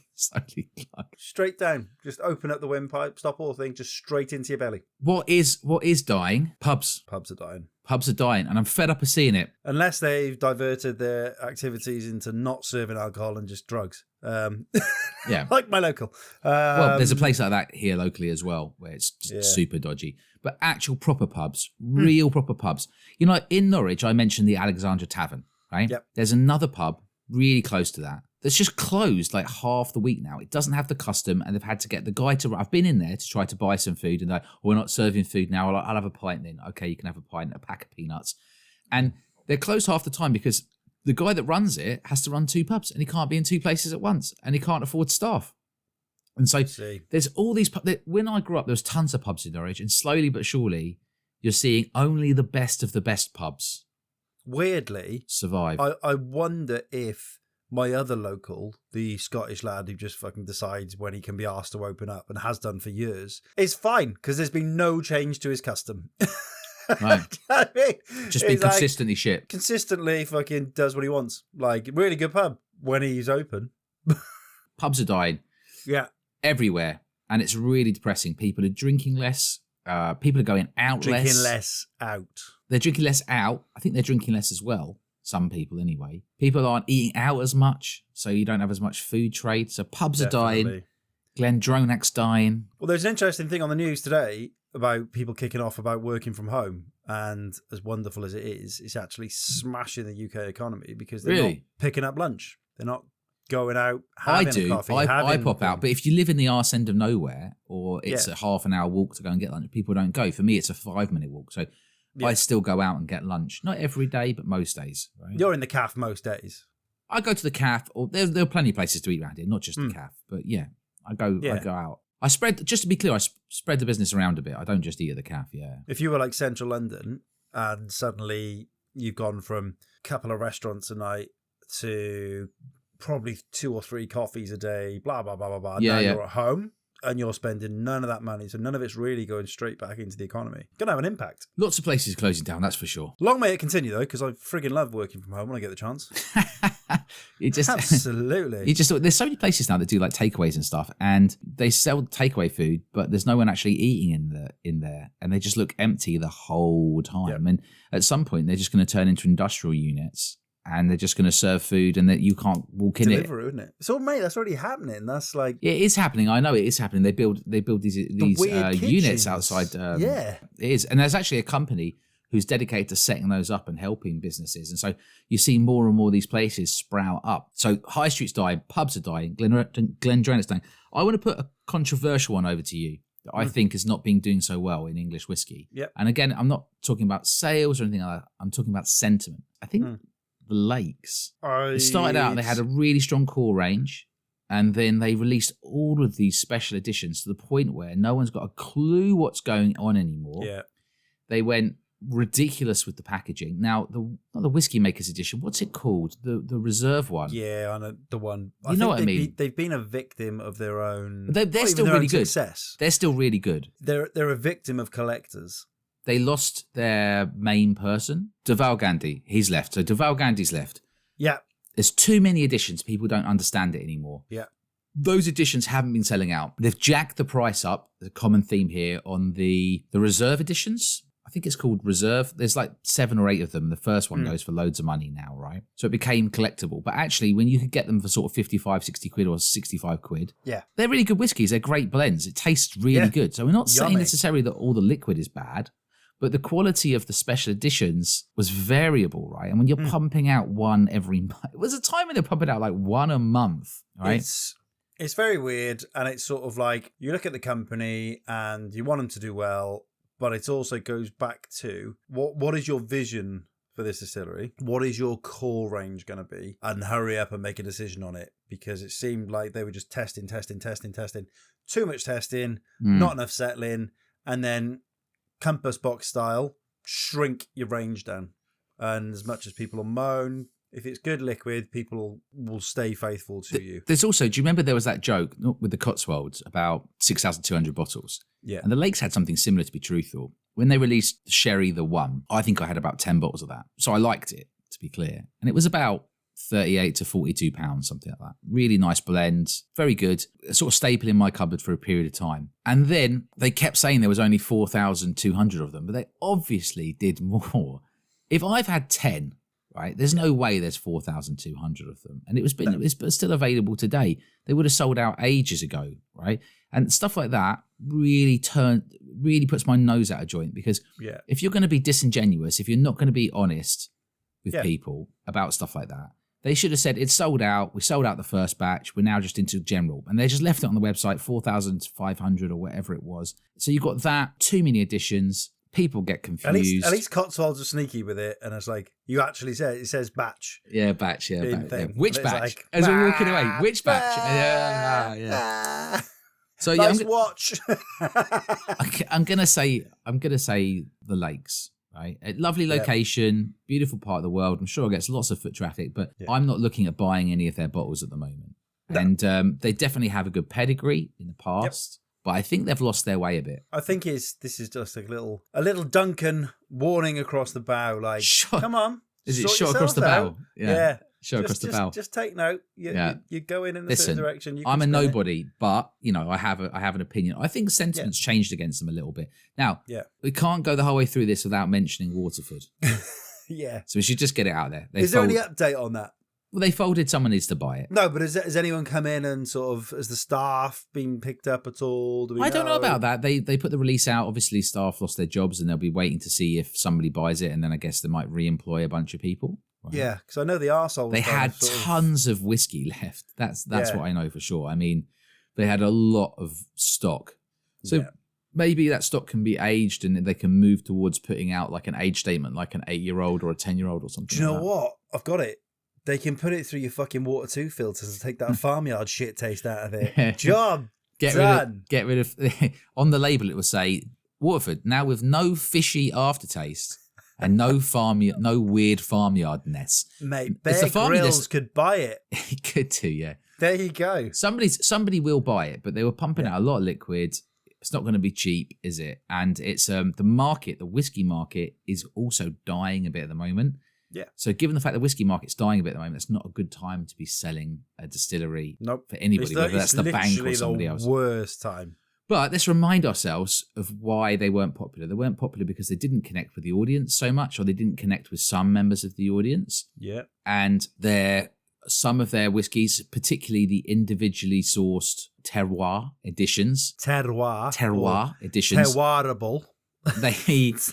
Speaker 2: Straight down. Just open up the windpipe, stop all thing, just straight into your belly.
Speaker 1: What is dying? Pubs.
Speaker 2: Pubs are dying.
Speaker 1: Pubs are dying, and I'm fed up of seeing it.
Speaker 2: Unless they've diverted their activities into not serving alcohol and just drugs.
Speaker 1: Yeah,
Speaker 2: like my local.
Speaker 1: Well, there's a place like that here locally as well, where it's just super dodgy. But actual proper pubs, real proper pubs. In Norwich, I mentioned the Alexandra Tavern, right?
Speaker 2: Yep.
Speaker 1: There's another pub really close to that that's just closed like half the week now. It doesn't have the custom, and they've had to get the guy to. I've been in there to try to buy some food, and they're like, we're not serving food now. I'll have a pint then. Okay, you can have a pint, a pack of peanuts. And they're closed half the time because the guy that runs it has to run two pubs, and he can't be in two places at once, and he can't afford staff. And so there's all these pubs. When I grew up, there was tons of pubs in Norwich, and slowly but surely, you're seeing only the best of the best pubs.
Speaker 2: Weirdly,
Speaker 1: survive.
Speaker 2: I wonder if my other local, the Scottish lad who just fucking decides when he can be asked to open up and has done for years, is fine because there's been no change to his custom.
Speaker 1: Right.
Speaker 2: I mean,
Speaker 1: just be consistently shit.
Speaker 2: Consistently fucking does what he wants. Like, really good pub when he's open.
Speaker 1: Pubs are dying.
Speaker 2: Yeah.
Speaker 1: Everywhere. And it's really depressing. People are drinking less. People are going out less.
Speaker 2: Drinking less out.
Speaker 1: They're drinking less out. I think they're drinking less as well. Some people anyway. People aren't eating out as much, so you don't have as much food trade. So pubs are dying. Glendronach's dying.
Speaker 2: Well, there's an interesting thing on the news today about people kicking off about working from home, and as wonderful as it is, it's actually smashing the UK economy because they're not picking up lunch. They're not going out,
Speaker 1: I
Speaker 2: having
Speaker 1: do.
Speaker 2: a coffee.
Speaker 1: I pop out. But if you live in the arse end of nowhere, or it's a half an hour walk to go and get lunch, people don't go. For me, it's a 5-minute walk. So I still go out and get lunch. Not every day, but most days. Right?
Speaker 2: You're in the calf most days.
Speaker 1: I go to the calf, or there are plenty of places to eat around here, not just the calf. But yeah, I go out. I spread, just to be clear, I spread the business around a bit. I don't just eat at the calf,
Speaker 2: If you were like central London and suddenly you've gone from a couple of restaurants a night to probably 2 or 3 coffees a day, blah, blah, blah, blah, blah. Now you're at home and you're spending none of that money. So none of it's really going straight back into the economy. Going to have an impact.
Speaker 1: Lots of places closing down, that's for sure.
Speaker 2: Long may it continue, though, because I frigging love working from home when I get the chance. Absolutely.
Speaker 1: There's so many places now that do like takeaways and stuff, and they sell takeaway food, but there's no one actually eating in there, and they just look empty the whole time.
Speaker 2: Yep.
Speaker 1: And at some point, they're just going to turn into industrial units, and they're just going to serve food, and that you can't walk in it.
Speaker 2: Isn't it? So, mate, that's already happening. That's like
Speaker 1: it is happening. I know it is happening. They build these units outside.
Speaker 2: It
Speaker 1: is, and there's actually a company who's dedicated to setting those up and helping businesses. And so you see more and more of these places sprout up. So High Street's dying, pubs are dying, Glendronach's dying. I want to put a controversial one over to you that I think has not been doing so well in English whiskey.
Speaker 2: Yep.
Speaker 1: And again, I'm not talking about sales or anything like that. I'm talking about sentiment. I think the Lakes. They started out, they had a really strong core range. And then they released all of these special editions to the point where no one's got a clue what's going on anymore.
Speaker 2: Yeah.
Speaker 1: They went ridiculous with the packaging. Now, not the Whiskey Makers edition. What's it called? The reserve one.
Speaker 2: Yeah, I know the one.
Speaker 1: You know what I mean?
Speaker 2: They've been a victim of their own.
Speaker 1: They're still really good.
Speaker 2: Success.
Speaker 1: They're still really good.
Speaker 2: They're a victim of collectors.
Speaker 1: They lost their main person, Deval Gandhi. He's left. So Deval Gandhi's left.
Speaker 2: Yeah.
Speaker 1: There's too many editions. People don't understand it anymore.
Speaker 2: Yeah.
Speaker 1: Those editions haven't been selling out. They've jacked the price up. There's a common theme here on the reserve editions. I think it's called Reserve. There's like 7 or 8 of them. The first one goes for loads of money now, right? So it became collectible. But actually, when you could get them for sort of 55, 60 quid or 65 quid, they're really good whiskies. They're great blends. It tastes really good. So we're not saying necessarily that all the liquid is bad, but the quality of the special editions was variable, right? And when you're pumping out one every month, it was a time when they're pumping out like one a month, right?
Speaker 2: It's very weird. And it's sort of like you look at the company and you want them to do well, but it also goes back to what is your vision for this distillery? What is your core range going to be? And hurry up and make a decision on it, because it seemed like they were just testing. Too much testing, not enough settling, and then compass box style, shrink your range down. And as much as people will moan, if it's good liquid, people will stay faithful to you.
Speaker 1: There's also, do you remember there was that joke with the Cotswolds about 6,200 bottles?
Speaker 2: Yeah.
Speaker 1: And the Lakes had something similar, to be truthful. When they released Sherry the One, I think I had about 10 bottles of that. So I liked it, to be clear. And it was about 38 to 42 pounds, something like that. Really nice blend, very good. A sort of staple in my cupboard for a period of time. And then they kept saying there was only 4,200 of them, but they obviously did more. If I've had 10... right, there's no way there's 4,200 of them, and it's still available today. They would have sold out ages ago, right? And stuff like that really puts my nose out of joint, because if you're going to be disingenuous, if you're not going to be honest with people about stuff like that, they should have said it's sold out. We sold out the first batch. We're now just into general, and they just left it on the website 4,500 or whatever it was. So you've got that, too many editions. People get confused.
Speaker 2: At least Cotswolds are sneaky with it, and it's like you actually say it says batch.
Speaker 1: Yeah, batch. Yeah, batch. Which batch?
Speaker 2: Like,
Speaker 1: as we're walking away, which batch? Yeah. So
Speaker 2: nice watch.
Speaker 1: I'm gonna say the Lakes. Right, a lovely location, beautiful part of the world. I'm sure it gets lots of foot traffic, but I'm not looking at buying any of their bottles at the moment. No. And they definitely have a good pedigree in the past. But I think they've lost their way a bit.
Speaker 2: I think this is just a little Duncan warning across the bow, like, come on.
Speaker 1: Is it shot across the bow?
Speaker 2: Yeah.
Speaker 1: Shot across the bow.
Speaker 2: Just take note. You're going in a certain direction.
Speaker 1: I'm a nobody, but I have an opinion. I think sentiment's changed against them a little bit. Now, we can't go the whole way through this without mentioning Waterford.
Speaker 2: Yeah.
Speaker 1: So we should just get it out there.
Speaker 2: Is there any update on that?
Speaker 1: Well, they folded. Someone needs to buy it.
Speaker 2: No, but has anyone come in and sort of, has the staff been picked up at all?
Speaker 1: I don't know about that. They put the release out. Obviously, staff lost their jobs and they'll be waiting to see if somebody buys it. And then I guess they might re-employ a bunch of people. Right?
Speaker 2: Yeah, because I know the arsehole.
Speaker 1: They had tons of whiskey left. That's what I know for sure. I mean, they had a lot of stock. So maybe that stock can be aged and they can move towards putting out like an age statement, like an 8-year-old or a 10-year-old or something.
Speaker 2: Do you know what? I've got it. They can put it through your fucking water 2 filters and take that farmyard shit taste out of it. Job done.
Speaker 1: Get rid of on the label it will say Waterford now with no fishy aftertaste and no weird farmyardness.
Speaker 2: Mate, Bear Grylls could buy it.
Speaker 1: He could do, yeah.
Speaker 2: There you go.
Speaker 1: Somebody will buy it, but they were pumping out a lot of liquid. It's not going to be cheap, is it? And it's the whiskey market is also dying a bit at the moment.
Speaker 2: Yeah.
Speaker 1: So given the fact the whiskey market's dying a bit at the moment, it's not a good time to be selling a distillery for anybody, whether that's the bank or somebody else.
Speaker 2: It's the worst time.
Speaker 1: But let's remind ourselves of why they weren't popular. They weren't popular because they didn't connect with the audience so much, or they didn't connect with some members of the audience.
Speaker 2: Yeah.
Speaker 1: And some of their whiskies, particularly the individually sourced terroir editions.
Speaker 2: Terroirable.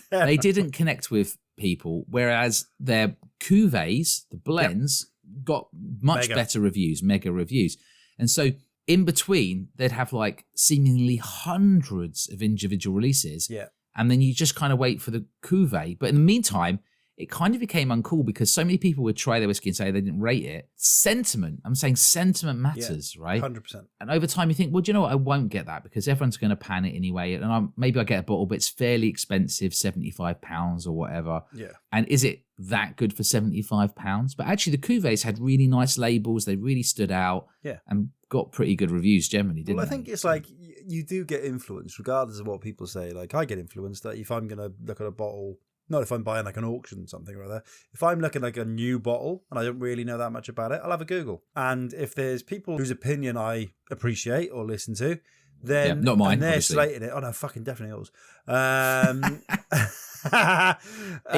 Speaker 1: They didn't connect with people, whereas their cuvées, the blends, got much better reviews, mega reviews. And so in between, they'd have like seemingly hundreds of individual releases.
Speaker 2: Yeah.
Speaker 1: And then you just kind of wait for the cuvée. But in the meantime, it kind of became uncool because so many people would try their whiskey and say they didn't rate it. Sentiment matters, right?
Speaker 2: 100%.
Speaker 1: And over time you think, well, do you know what? I won't get that because everyone's going to pan it anyway. And maybe I get a bottle, but it's fairly expensive, £75 or whatever.
Speaker 2: Yeah.
Speaker 1: And is it that good for £75? But actually the cuvées had really nice labels. They really stood out and got pretty good reviews generally, didn't they?
Speaker 2: Well, I think it's like you do get influenced regardless of what people say. Like I get influenced that if I'm going to look at a bottle, not if I'm buying like an auction something or other. If I'm looking like a new bottle and I don't really know that much about it, I'll have a Google. And if there's people whose opinion I appreciate or listen to, then
Speaker 1: not mine,
Speaker 2: and they're
Speaker 1: obviously.
Speaker 2: slating it. Oh no, fucking definitely yours.
Speaker 1: He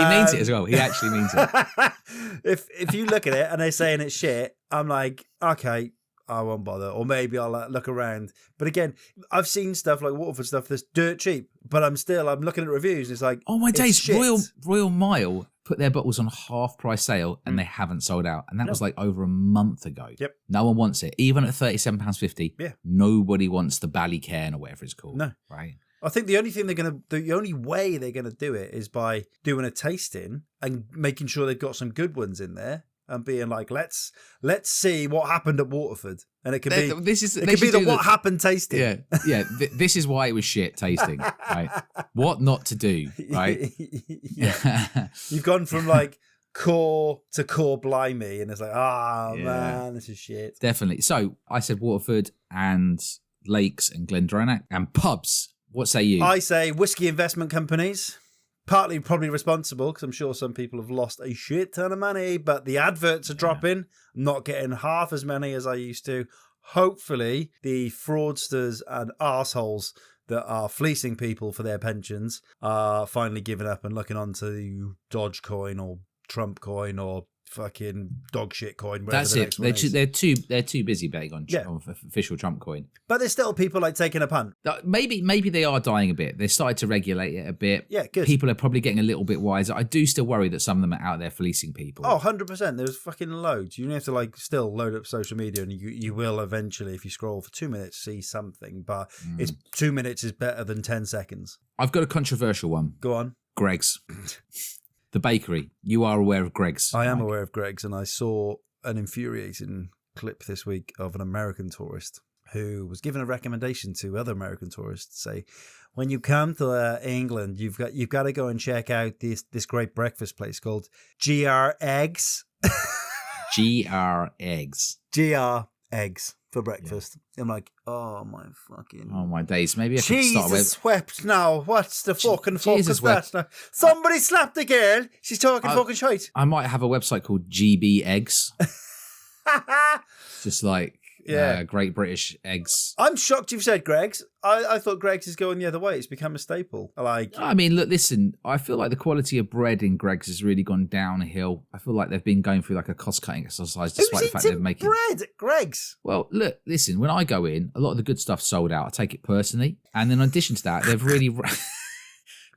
Speaker 1: means it as well. He actually means it.
Speaker 2: If you look at it and they're saying it's shit, I'm like, okay, I won't bother. Or maybe I'll look around. But again, I've seen stuff like Waterford stuff that's dirt cheap, but I'm looking at reviews and it's like,
Speaker 1: oh my days,
Speaker 2: shit.
Speaker 1: Royal Mile put their bottles on half price sale and they haven't sold out. And that was like over a month ago.
Speaker 2: Yep.
Speaker 1: No one wants it. Even at £37.50, nobody wants the Ballycairn or whatever it's called.
Speaker 2: No.
Speaker 1: Right?
Speaker 2: I think the only way they're gonna do it is by doing a tasting and making sure they've got some good ones in there and being like, let's see what happened at Waterford, and it could be the what happened tasting.
Speaker 1: Yeah. This is why it was shit tasting. Right? What not to do. Right?
Speaker 2: You've gone from like core to core blimey, and it's like, man, this is shit.
Speaker 1: Definitely. So I said Waterford and lakes and Glendronach and pubs. What say you?
Speaker 2: I say whiskey investment companies. Partly probably responsible because I'm sure some people have lost a shit ton of money, but the adverts are dropping. I'm not getting half as many as I used to. Hopefully, the fraudsters and arseholes that are fleecing people for their pensions are finally giving up and looking onto Dogecoin or Trump coin or fucking dog shit coin.
Speaker 1: That's it. They're too busy betting on official Trump coin.
Speaker 2: But there's still people like taking a punt.
Speaker 1: Maybe they are dying a bit. They started to regulate it a bit.
Speaker 2: Yeah, good.
Speaker 1: People are probably getting a little bit wiser. I do still worry that some of them are out there fleecing people.
Speaker 2: Oh, 100%. There's fucking loads. You have to like still load up social media, and you will eventually, if you scroll for 2 minutes, see something. But it's 2 minutes is better than 10 seconds.
Speaker 1: I've got a controversial one.
Speaker 2: Go on.
Speaker 1: Greggs. The bakery. You are aware of Greggs.
Speaker 2: I am aware of Greggs, and I saw an infuriating clip this week of an American tourist who was given a recommendation to other American tourists to say, when you come to England, you've got to go and check out this great breakfast place called GR Eggs.
Speaker 1: GR Eggs.
Speaker 2: GR Eggs for breakfast. Yeah. I'm like, oh my
Speaker 1: days. Maybe I could
Speaker 2: Jesus
Speaker 1: start with
Speaker 2: swept now. What's the fucking focus that now? Somebody slapped the girl. She's talking fucking shite.
Speaker 1: I might have a website called GB Eggs. Just like Great British Eggs.
Speaker 2: I'm shocked you've said Greggs. I thought Greggs is going the other way. It's become a staple.
Speaker 1: I mean, look, listen, I feel like the quality of bread in Greggs has really gone downhill. I feel like they've been going through like a cost-cutting exercise despite the fact they're making
Speaker 2: bread at Greggs.
Speaker 1: Well, look, listen, when I go in, a lot of the good stuff's sold out. I take it personally. And in addition to that, they've really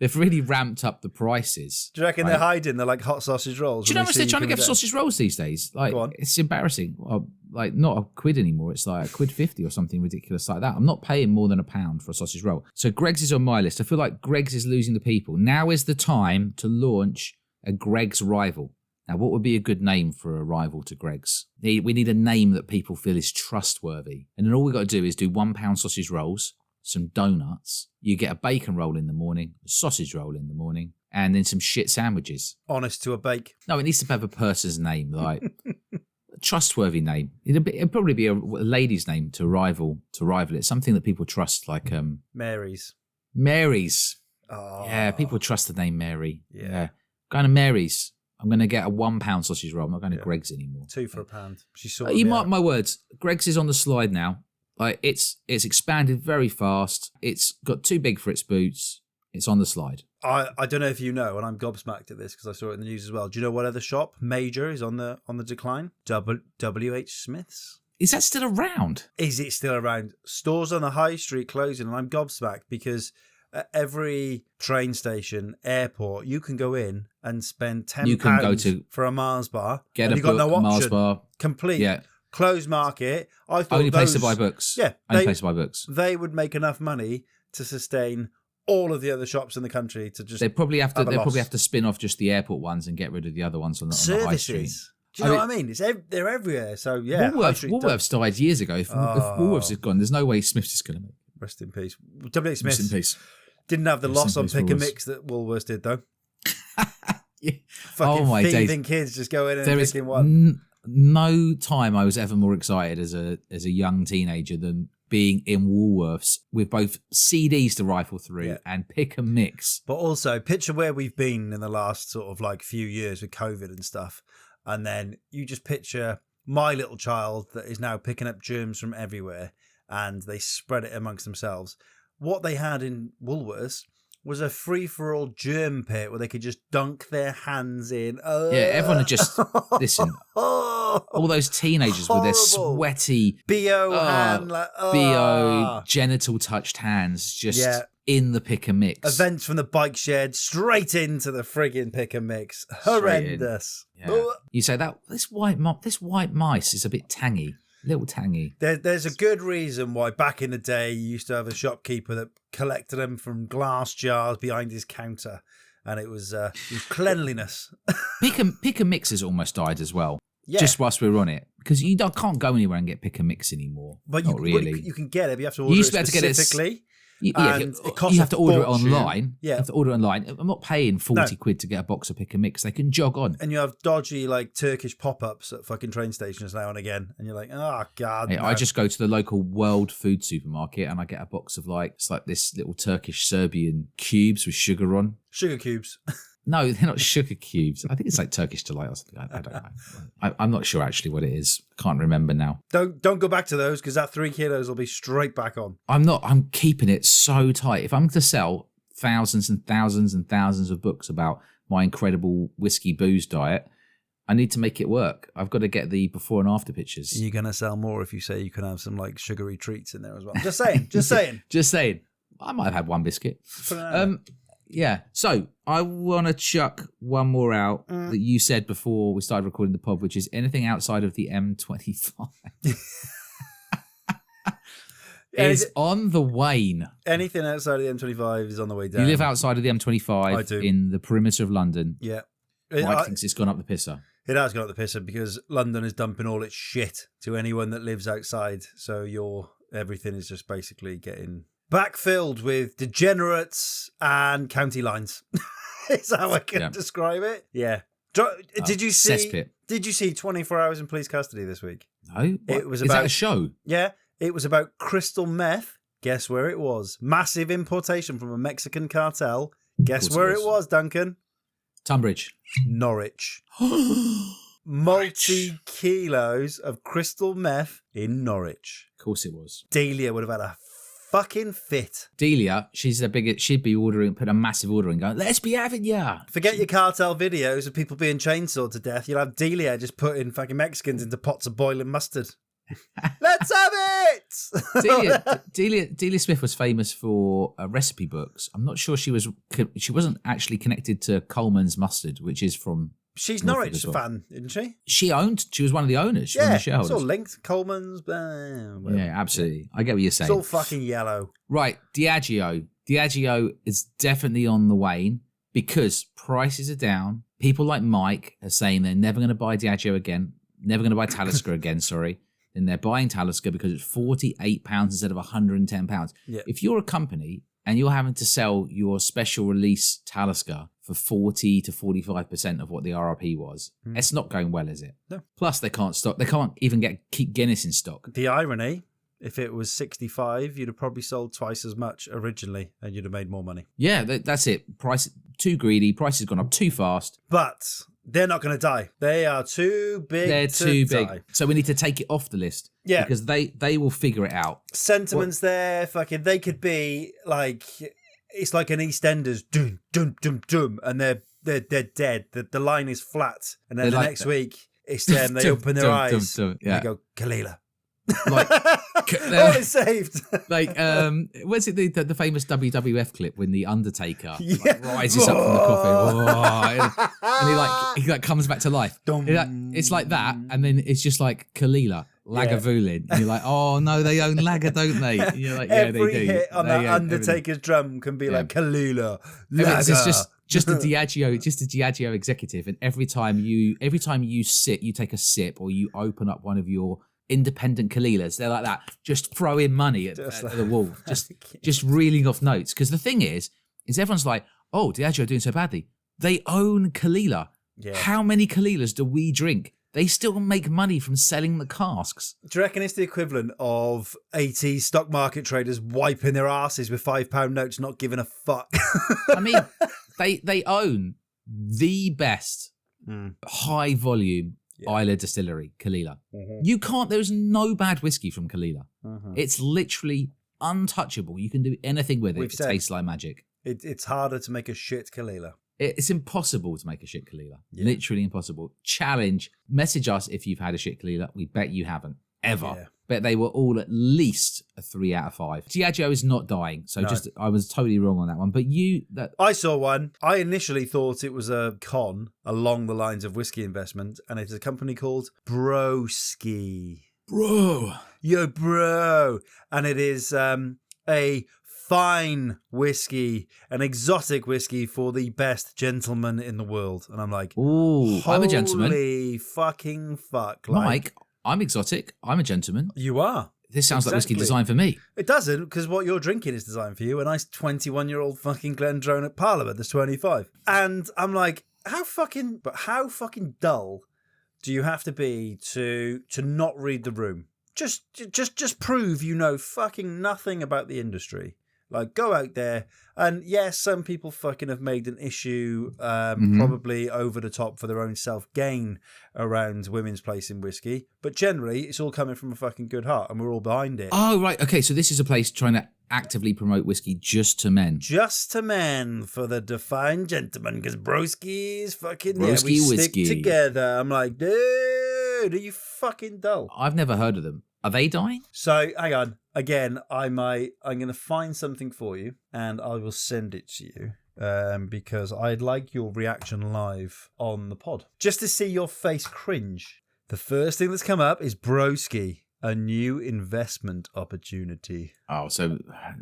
Speaker 1: They've really ramped up the prices.
Speaker 2: Do you reckon they're hiding the like hot sausage rolls?
Speaker 1: Do you know how much they're trying to get for sausage rolls these days? Like, it's embarrassing. Well, like, not a quid anymore. It's like £1.50 or something ridiculous like that. I'm not paying more than £1 for a sausage roll. So Greggs is on my list. I feel like Greggs is losing the people. Now is the time to launch a Greggs rival. Now, what would be a good name for a rival to Greggs? We need a name that people feel is trustworthy. And then all we've got to do is do £1 sausage rolls, some donuts. You get a bacon roll in the morning, a sausage roll in the morning, and then some shit sandwiches.
Speaker 2: Honest to a bake.
Speaker 1: No, it needs to have a person's name, like a trustworthy name. It'd probably be a lady's name to rival it. Something that people trust, like
Speaker 2: Mary's.
Speaker 1: Mary's.
Speaker 2: Oh.
Speaker 1: Yeah, people trust the name Mary.
Speaker 2: Yeah.
Speaker 1: Going to Mary's. I'm going to get a £1 sausage roll. I'm not going to Greggs anymore.
Speaker 2: 2 for £1. She's
Speaker 1: you mark my words. Greggs is on the slide now. Like it's expanded very fast. It's got too big for its boots. It's on the slide.
Speaker 2: I don't know if you know, and I'm gobsmacked at this because I saw it in the news as well. Do you know what other shop major is on the decline? WH Smith's.
Speaker 1: Is that still around?
Speaker 2: Is it still around? Stores on the high street closing, and I'm gobsmacked because at every train station, airport, you can go in and spend £10 for a Mars bar.
Speaker 1: Get a book,
Speaker 2: got no option.
Speaker 1: Mars bar.
Speaker 2: Complete.
Speaker 1: Yeah.
Speaker 2: Closed market. I thought
Speaker 1: only place to buy books.
Speaker 2: Yeah.
Speaker 1: Only place to buy books.
Speaker 2: They would make enough money to sustain all of the other shops in the country to just.
Speaker 1: They probably have to spin off just the airport ones and get rid of the other ones on the high street.
Speaker 2: Do you know what I mean? They're everywhere. So yeah,
Speaker 1: Woolworths died years ago. If Woolworths is gone, there's no way Smiths is going to make it.
Speaker 2: Rest in peace. W.H. Smith.
Speaker 1: Rest in peace.
Speaker 2: Didn't have the loss on pick and mix that Woolworths did though. Fucking
Speaker 1: my
Speaker 2: thieving
Speaker 1: days.
Speaker 2: Kids just go in and picking
Speaker 1: one. No time I was ever more excited as a young teenager than being in Woolworths with both CDs to rifle through and pick and mix.
Speaker 2: But also picture where we've been in the last sort of like few years with COVID and stuff. And then you just picture my little child that is now picking up germs from everywhere and they spread it amongst themselves. What they had in Woolworths was a free-for-all germ pit where they could just dunk their hands in.
Speaker 1: Yeah, everyone had just, listen, all those teenagers with their sweaty BO genital-touched hands just in the pick and mix.
Speaker 2: Events from the bike shed straight into the friggin' pick and mix. Horrendous.
Speaker 1: Yeah. You say that this white mice is a bit tangy. Little tangy.
Speaker 2: There's a good reason why back in the day you used to have a shopkeeper that collected them from glass jars behind his counter, and it was cleanliness.
Speaker 1: Pick and mix has almost died as well. Yeah. Just whilst we're on it, because you can't go anywhere and get pick and mix anymore.
Speaker 2: But
Speaker 1: not really.
Speaker 2: You can get it. But you have to order it specifically.
Speaker 1: You have to order it online. Yeah. You have to order it online. I'm not paying 40 quid to get a box of pick and mix. They can jog on.
Speaker 2: And you have dodgy like Turkish pop-ups at fucking train stations now and again. And you're like, oh, God.
Speaker 1: Hey, no. I just go to the local World Food supermarket and I get a box of it's like this little Turkish Serbian cubes with sugar on.
Speaker 2: Sugar cubes.
Speaker 1: No, they're not sugar cubes. I think it's like Turkish Delight or something. I don't know. I'm not sure actually what it is. Can't remember now.
Speaker 2: Don't go back to those because that 3 kilos will be straight back on.
Speaker 1: I'm keeping it so tight. If I'm to sell thousands and thousands and thousands of books about my incredible whiskey booze diet, I need to make it work. I've got to get the before and after pictures.
Speaker 2: You're going to sell more if you say you can have some like sugary treats in there as well. Just saying. Just saying.
Speaker 1: Just saying. I might have had one biscuit. Yeah, so I want to chuck one more out that you said before we started recording the pod, which is anything outside of the M25 is on the wane.
Speaker 2: Anything outside of the M25 is on the way down.
Speaker 1: You live outside of the M25
Speaker 2: I do.
Speaker 1: In the perimeter of London.
Speaker 2: Yeah.
Speaker 1: Mike thinks it's gone up the pisser.
Speaker 2: It has gone up the pisser because London is dumping all its shit to anyone that lives outside. So everything is just basically getting backfilled with degenerates and county lines. Is how I can describe it. Yeah. Did you see?
Speaker 1: Cesspit.
Speaker 2: Did you see 24 Hours in Police Custody this week?
Speaker 1: No. It was about. Is that a show?
Speaker 2: Yeah. It was about crystal meth. Guess where it was? Massive importation from a Mexican cartel. Guess where it was, Duncan?
Speaker 1: Tunbridge.
Speaker 2: Norwich. Multi-kilos of crystal meth in Norwich.
Speaker 1: Of course it was.
Speaker 2: Delia would have had a fucking fit.
Speaker 1: Delia, she'd be ordering, put a massive order in going, let's be having ya.
Speaker 2: Forget your cartel videos of people being chainsawed to death. You'll have Delia just putting fucking Mexicans into pots of boiling mustard. Let's have it.
Speaker 1: Delia Smith was famous for recipe books. I'm not sure she wasn't actually connected to Coleman's Mustard, which is from.
Speaker 2: She's Norwich fan, isn't she?
Speaker 1: She was one of the owners. She was one of the shareholders.
Speaker 2: It's all linked. Coleman's.
Speaker 1: Yeah, absolutely. I get what you're saying.
Speaker 2: It's all fucking yellow.
Speaker 1: Right, Diageo. Diageo is definitely on the wane because prices are down. People like Mike are saying they're never going to buy Diageo again, never going to buy Talisker again, sorry. And they're buying Talisker because it's £48 instead of £110.
Speaker 2: Yeah.
Speaker 1: If you're a company and you're having to sell your special release Talisker for 40 to 45% of what the RRP was, it's not going well, is it?
Speaker 2: No.
Speaker 1: Plus, they can't even keep Guinness in stock.
Speaker 2: The irony, if it was 65, you'd have probably sold twice as much originally and you'd have made more money.
Speaker 1: Yeah, that's it. Price too greedy. Price has gone up too fast.
Speaker 2: But they're not going to die. They are too big.
Speaker 1: They're too big.
Speaker 2: Die.
Speaker 1: So we need to take it off the list.
Speaker 2: Yeah.
Speaker 1: Because they will figure it out.
Speaker 2: Sentiments there, fucking, they could be like, it's like an EastEnders, dum, dum, dum, dum, and they're dead. The line is flat. And then next week, it's them, they open their eyes, and they go, Kalila. Like, all is saved.
Speaker 1: Like, where's it the famous WWF clip when the Undertaker rises up from the coffin, and he comes back to life. It's like that, and then it's just like Kalila, Lagavulin, and you're like, oh no, they own Lager, don't they? And you're like, yeah, they do.
Speaker 2: Every hit on that Undertaker's drum can be like Kalila, Lager.
Speaker 1: It's just a Diageo executive, and every time you take a sip or you open up one of your independent Kalilas, they're like that, just throwing money at the wall, just reeling off notes. Because the thing is everyone's like, oh, Diageo are doing so badly. They own Kalila. Yeah. How many Kalilas do we drink? They still make money from selling the casks.
Speaker 2: Do you reckon it's the equivalent of 80s stock market traders wiping their asses with £5 notes, not giving a fuck?
Speaker 1: I mean, they own the best high volume Islay distillery, Kalila. Mm-hmm. There's no bad whiskey from Kalila. Mm-hmm. It's literally untouchable. You can do anything with it. It tastes like magic.
Speaker 2: It's harder to make a shit Kalila.
Speaker 1: It's impossible to make a shit Kalila. Yeah. Literally impossible. Challenge. Message us if you've had a shit Kalila. We bet you haven't. Ever. Yeah. Bet they were all at least a 3 out of 5. Diageo is not dying. So I was totally wrong on that one. But I saw one.
Speaker 2: I initially thought it was a con along the lines of whiskey investment. And it's a company called Broski.
Speaker 1: Bro.
Speaker 2: Yo, bro. And it is a fine whiskey, an exotic whiskey for the best gentleman in the world. And I'm like,
Speaker 1: ooh, I'm a gentleman.
Speaker 2: Holy fucking fuck.
Speaker 1: Mike, I'm exotic. I'm a gentleman.
Speaker 2: You are.
Speaker 1: This sounds like whiskey designed for me.
Speaker 2: It doesn't, because what you're drinking is designed for you. A nice 21-year-old fucking Glendronach at Parliament that's 25. And I'm like, how fucking dull do you have to be to not read the room? Just prove you know fucking nothing about the industry. Like, go out there, and yes, some people fucking have made an issue, probably over the top for their own self-gain around women's place in whiskey, but generally, it's all coming from a fucking good heart, and we're all behind it.
Speaker 1: Oh, right, okay, so this is a place trying to actively promote whiskey just to men.
Speaker 2: Just to men, for the defined gentleman, because broski's fucking, we
Speaker 1: whiskey.
Speaker 2: Stick together. I'm like, dude, are you fucking dull?
Speaker 1: I've never heard of them. Are they dying?
Speaker 2: So, hang on. Again, I'm going to find something for you, and I will send it to you, because I'd like your reaction live on the pod. Just to see your face cringe. The first thing that's come up is Broski, a new investment opportunity.
Speaker 1: Oh, so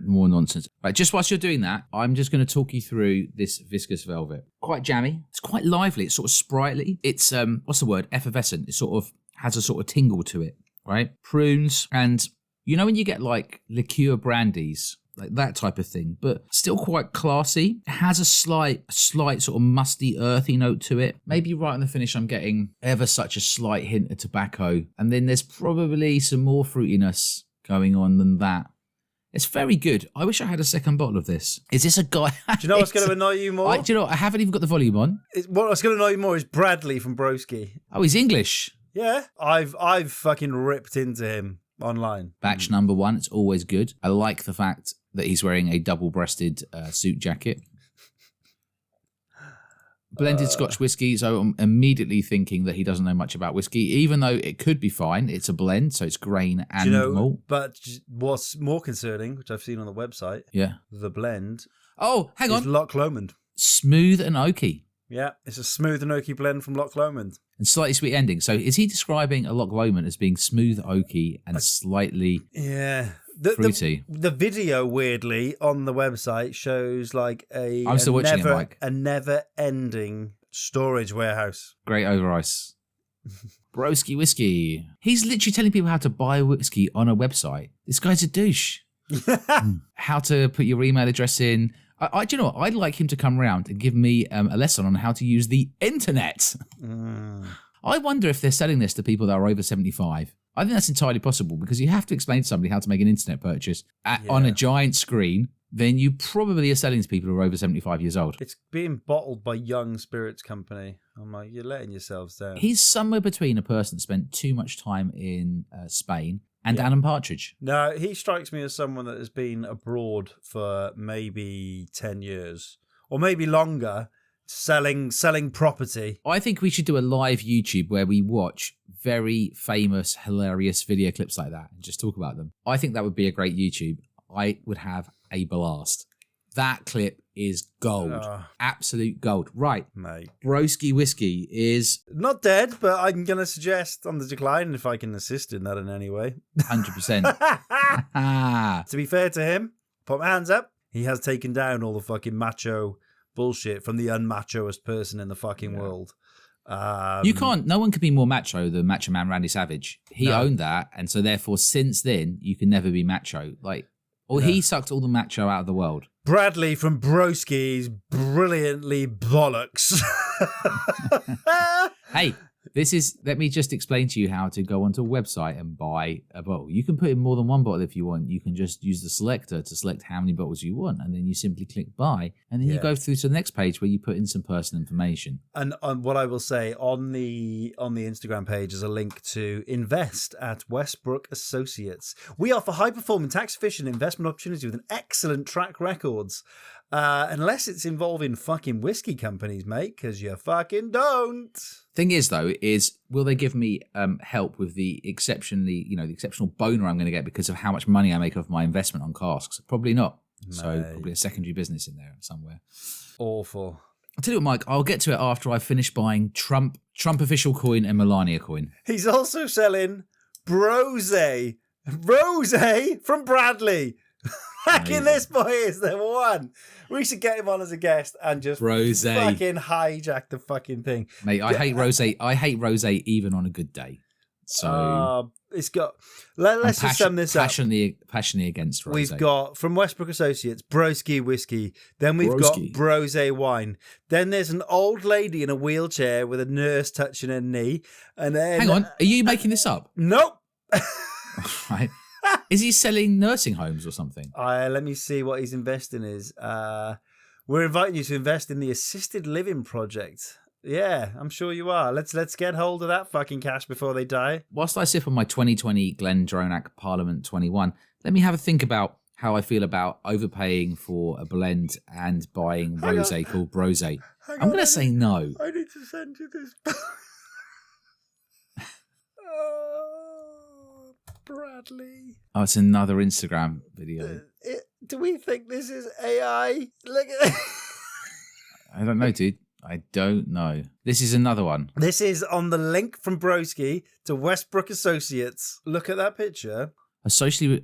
Speaker 1: more nonsense. Right, just whilst you're doing that, I'm just going to talk you through this viscous velvet. Quite jammy. It's quite lively. It's sort of sprightly. It's, what's the word? Effervescent. It sort of has a sort of tingle to it. Right? Prunes, and you know when you get like liqueur brandies, like that type of thing, but still quite classy. It has a slight sort of musty, earthy note to it. Maybe right on the finish I'm getting ever such a slight hint of tobacco, and then there's probably some more fruitiness going on than that. It's very good. I wish I had a second bottle of this. Is this a guy?
Speaker 2: Do you know what's going to annoy you more?
Speaker 1: Do you know what? I haven't even got the volume on.
Speaker 2: What's going to annoy you more is Bradley from Broski.
Speaker 1: Oh, he's English.
Speaker 2: Yeah, I've fucking ripped into him online.
Speaker 1: Batch number 1, it's always good. I like the fact that he's wearing a double-breasted suit jacket. blended Scotch whiskey. So I'm immediately thinking that he doesn't know much about whiskey, even though it could be fine. It's a blend, so it's grain and malt.
Speaker 2: But what's more concerning, which I've seen on the website, the blend.
Speaker 1: Oh, hang on.
Speaker 2: Is Loch Lomond.
Speaker 1: Smooth and oaky.
Speaker 2: Yeah, it's a smooth and oaky blend from Loch Lomond.
Speaker 1: And slightly sweet ending. So is he describing a Loch Lomond as being smooth, oaky, and slightly fruity?
Speaker 2: The video, weirdly, on the website shows like
Speaker 1: I'm still watching it, Mike.
Speaker 2: A never-ending storage warehouse.
Speaker 1: Great over ice. Broski whiskey. He's literally telling people how to buy whiskey on a website. This guy's a douche. How to put your email address in. Do you know what? I'd like him to come around and give me a lesson on how to use the internet. I wonder if they're selling this to people that are over 75. I think that's entirely possible because you have to explain to somebody how to make an internet purchase on a giant screen. Then you probably are selling to people who are over 75 years old.
Speaker 2: It's being bottled by Young Spirits Company. I'm like, you're letting yourselves down.
Speaker 1: He's somewhere between a person that spent too much time in Spain and Alan Partridge.
Speaker 2: No, he strikes me as someone that has been abroad for maybe 10 years or maybe longer, selling property.
Speaker 1: I think we should do a live YouTube where we watch very famous, hilarious video clips like that and just talk about them. I think that would be a great YouTube. I would have a blast. That clip is gold. Absolute gold. Right. Mate. Broski whiskey is...
Speaker 2: not dead, but I'm going to suggest on the decline if I can assist in that in any way.
Speaker 1: 100%.
Speaker 2: To be fair to him, put my hands up. He has taken down all the fucking macho bullshit from the unmachoest person in the fucking world.
Speaker 1: You can't... no one can be more macho than Macho Man Randy Savage. He owned that, and so therefore since then, you can never be macho. He sucked all the macho out of the world.
Speaker 2: Bradley from Broski's brilliantly bollocks.
Speaker 1: Hey, let me just explain to you how to go onto a website and buy a bottle. You can put in more than one bottle if you want. You can just use the selector to select how many bottles you want, and then you simply click buy, and then you go through to the next page where you put in some personal information.
Speaker 2: And what I will say on the Instagram page is a link to invest at Westbrook Associates. We offer high-performing, tax-efficient investment opportunities with an excellent track records. Unless it's involving fucking whiskey companies, mate, because you fucking don't.
Speaker 1: Thing is, though, will they give me help with the exceptional boner I'm going to get because of how much money I make off my investment on casks? Probably not. Mate. So probably a secondary business in there somewhere.
Speaker 2: Awful.
Speaker 1: I'll tell you what, Mike, I'll get to it after I finish buying Trump official coin and Melania coin.
Speaker 2: He's also selling Brose from Bradley. Fucking this boy is the one. We should get him on as a guest and just fucking hijack the fucking thing.
Speaker 1: Mate, I hate rosé. I hate rosé even on a good day. So
Speaker 2: it's got. Let's just sum this up.
Speaker 1: Passionately against rosé.
Speaker 2: We've got from Westbrook Associates Broski whiskey. Then we've got Brose wine. Then there's an old lady in a wheelchair with a nurse touching her knee. And then
Speaker 1: hang on, are you making this up?
Speaker 2: Nope.
Speaker 1: Right. Is he selling nursing homes or something?
Speaker 2: Let me see what he's investing in. We're inviting you to invest in the assisted living project. Yeah, I'm sure you are. Let's get hold of that fucking cash before they die.
Speaker 1: Whilst I sip on my 2020 GlenDronach Parliament 21, let me have a think about how I feel about overpaying for a blend and buying rosé called Brose. I'm going to say no.
Speaker 2: I need to send you this. Bradley.
Speaker 1: Oh, it's another Instagram video.
Speaker 2: Do we think this is AI? Look at it.
Speaker 1: I don't know, dude. I don't know. This is another one.
Speaker 2: This is on the link from Broski to Westbrook Associates. Look at that picture.
Speaker 1: A socially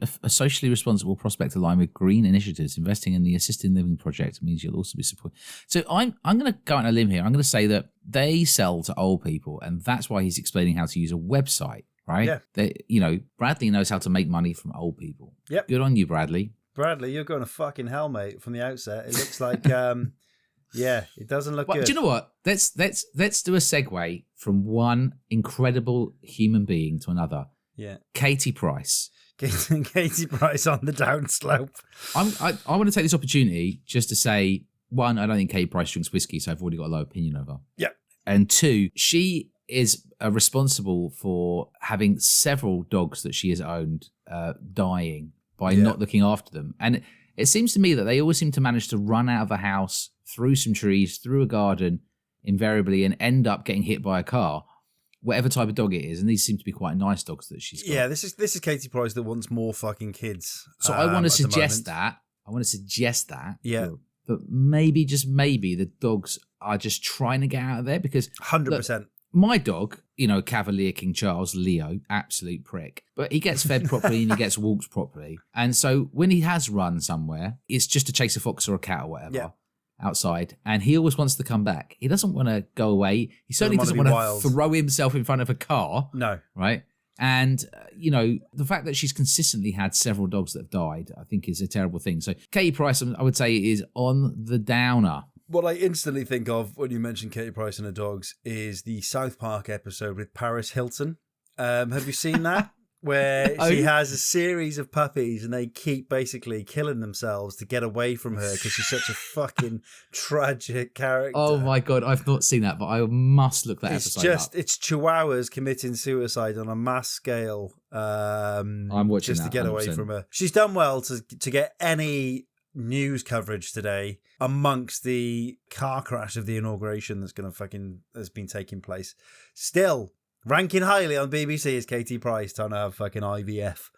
Speaker 1: responsible prospect aligned with green initiatives. Investing in the assisted living project means you'll also be supported. So I'm going to go on a limb here. I'm going to say that they sell to old people, and that's why he's explaining how to use a website. Right? Yeah. Bradley knows how to make money from old people.
Speaker 2: Yep.
Speaker 1: Good on you, Bradley.
Speaker 2: Bradley, you're going to fucking hell, mate, from the outset. It looks like, it doesn't look good.
Speaker 1: Do you know what? Let's do a segue from one incredible human being to another.
Speaker 2: Yeah.
Speaker 1: Katie Price.
Speaker 2: Katie Price on the downslope.
Speaker 1: I want to take this opportunity just to say, one, I don't think Katie Price drinks whiskey, so I've already got a low opinion of her.
Speaker 2: Yeah.
Speaker 1: And two, she is responsible for having several dogs that she has owned dying by not looking after them. And it seems to me that they always seem to manage to run out of a house, through some trees, through a garden, invariably and end up getting hit by a car, whatever type of dog it is. And these seem to be quite nice dogs that she's got.
Speaker 2: Yeah, this is Katie Price that wants more fucking kids.
Speaker 1: So I want to suggest that. Yeah. But maybe, just maybe, the dogs are just trying to get out of there because
Speaker 2: 100%.
Speaker 1: My dog, Cavalier King Charles, Leo, absolute prick. But he gets fed properly and he gets walked properly. And so when he has run somewhere, it's just to chase a fox or a cat or whatever outside. And he always wants to come back. He doesn't want to go away. He certainly doesn't want to throw himself in front of a car.
Speaker 2: No.
Speaker 1: Right? And, the fact that she's consistently had several dogs that have died, I think is a terrible thing. So Katie Price, I would say, is on the downer.
Speaker 2: What I instantly think of when you mention Katie Price and her dogs is the South Park episode with Paris Hilton. Have you seen that? Where she has a series of puppies and they keep basically killing themselves to get away from her because she's such a fucking tragic character.
Speaker 1: Oh my God, I've not seen that, but I must look that episode up.
Speaker 2: It's chihuahuas committing suicide on a mass scale.
Speaker 1: I'm watching
Speaker 2: just
Speaker 1: that,
Speaker 2: to get 100%. Away from her. She's done well to get any news coverage today amongst the car crash of the inauguration that's been taking place. Still ranking highly on BBC is Katie Price trying to have fucking IVF.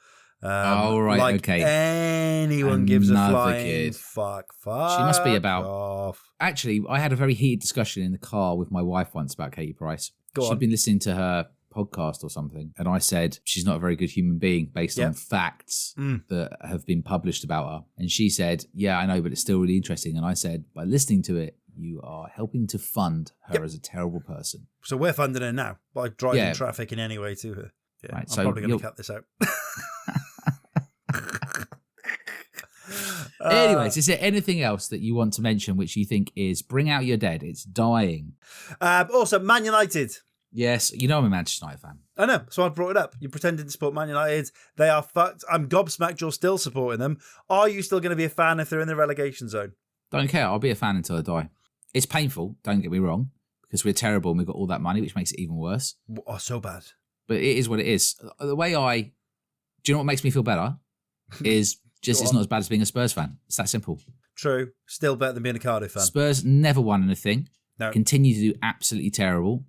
Speaker 1: Okay.
Speaker 2: Anyone gives a flying fuck.
Speaker 1: She must be about.
Speaker 2: Off.
Speaker 1: Actually, I had a very heated discussion in the car with my wife once about Katie Price. She'd been listening to her podcast or something, and I said she's not a very good human being based on facts that have been published about her. And she said, "Yeah, I know, but it's still really interesting." And I said, by listening to it, you are helping to fund her as a terrible person.
Speaker 2: So we're funding her now by driving traffic in any way to her. Yeah, right, I'm probably going to cut this out.
Speaker 1: Anyways, is there anything else that you want to mention which you think is bring out your dead? It's dying.
Speaker 2: Also, Man United.
Speaker 1: Yes, I'm a Manchester United fan.
Speaker 2: I know, so I brought it up. You're pretending to support Man United. They are fucked. I'm gobsmacked you're still supporting them. Are you still going to be a fan if they're in the relegation zone?
Speaker 1: Don't care. I'll be a fan until I die. It's painful, don't get me wrong, because we're terrible and we've got all that money, which makes it even worse.
Speaker 2: Oh, so bad.
Speaker 1: But it is what it is. The way do you know what makes me feel better? Is just it's not as bad as being a Spurs fan. It's that simple.
Speaker 2: True. Still better than being a Cardiff fan.
Speaker 1: Spurs never won anything.
Speaker 2: No.
Speaker 1: Continue to do absolutely terrible.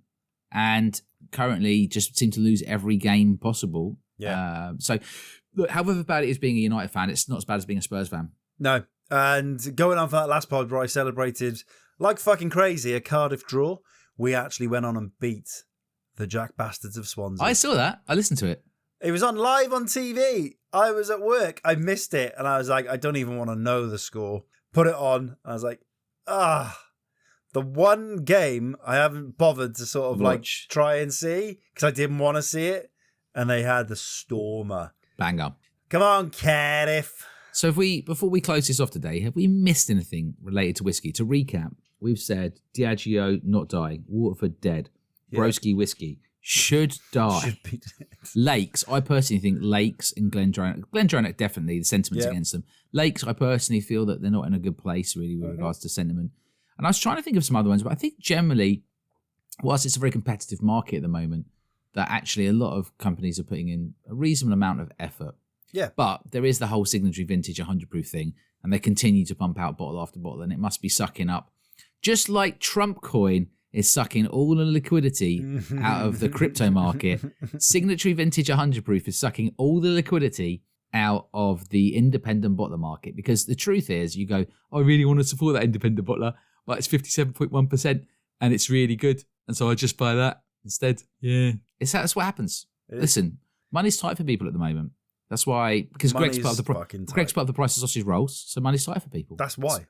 Speaker 1: And currently just seem to lose every game possible.
Speaker 2: Yeah.
Speaker 1: So, look, however bad it is being a United fan, it's not as bad as being a Spurs fan.
Speaker 2: No. And going on for that last pod where I celebrated like fucking crazy a Cardiff draw, we actually went on and beat the Jack Bastards of Swansea.
Speaker 1: I saw that. I listened to it.
Speaker 2: It was on live on TV. I was at work. I missed it. And I was like, I don't even want to know the score. Put it on. I was like, the one game I haven't bothered to sort of
Speaker 1: watch.
Speaker 2: Try and see because I didn't want to see it. And they had the Stormer.
Speaker 1: Bang up.
Speaker 2: Come on, Cardiff.
Speaker 1: So before we close this off today, have we missed anything related to whiskey? To recap, we've said Diageo not dying, Waterford dead, Broski whiskey should die.
Speaker 2: Should be dead.
Speaker 1: Lakes, I personally think Lakes and Glendronach definitely, the sentiments against them. Lakes, I personally feel that they're not in a good place really with regards to sentiment. And I was trying to think of some other ones, but I think generally, whilst it's a very competitive market at the moment, that actually a lot of companies are putting in a reasonable amount of effort.
Speaker 2: Yeah.
Speaker 1: But there is the whole signatory vintage 100 proof thing, and they continue to pump out bottle after bottle, and it must be sucking up. Just like Trump coin is sucking all the liquidity out of the crypto market, signatory vintage 100 proof is sucking all the liquidity out of the independent bottler market. Because the truth is, you go, I really want to support that independent bottler, but it's 57.1% and it's really good. And so I just buy that instead. Yeah. That's what happens. Listen, money's tight for people at the moment. That's why, because Greg's part of the price of sausage rolls, so money's tight for people.
Speaker 2: That's why.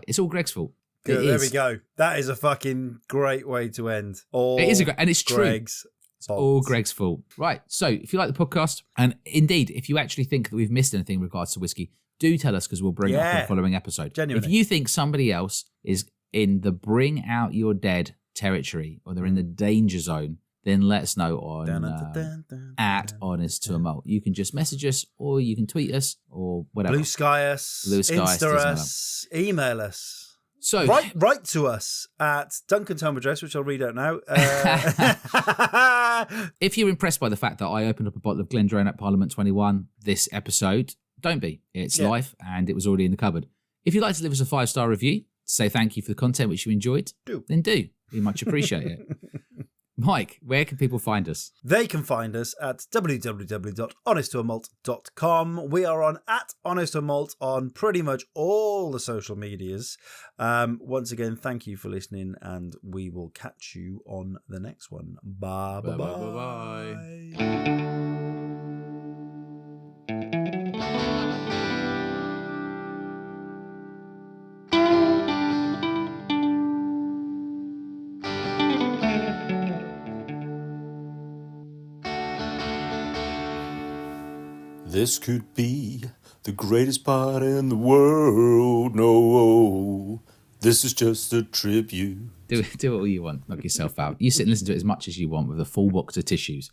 Speaker 1: It's all Greg's fault.
Speaker 2: Good, there we go. That is a fucking great way to end.
Speaker 1: It is and it's true.
Speaker 2: Greg's
Speaker 1: it's all Greg's fault. Right. So if you like the podcast, and indeed, if you actually think that we've missed anything in regards to whiskey, do tell us because we'll bring it up in the following episode.
Speaker 2: Genuinely.
Speaker 1: If you think somebody else is in the bring out your dead territory or they're in the danger zone, then let us know on at Honest to a Malt. You can just message us or you can tweet us or whatever.
Speaker 2: Blue Sky us, Insta us, email us.
Speaker 1: So
Speaker 2: write to us at Duncan's home address, which I'll read out now.
Speaker 1: If you're impressed by the fact that I opened up a bottle of Glendronach Parliament 21 this episode, don't be. It's life and it was already in the cupboard. If you'd like to leave us a 5-star review to say thank you for the content which you enjoyed, then do. We much appreciate it. Mike, where can people find us?
Speaker 2: They can find us at www.honesttoamalt.com. We are on @honestomalt on pretty much all the social medias. Once again, thank you for listening, and we will catch you on the next one. Bye bye bye.
Speaker 4: This could be the greatest part in the world. No, this is just a tribute.
Speaker 1: Do it all you want. Knock yourself out. You sit and listen to it as much as you want with a full box of tissues.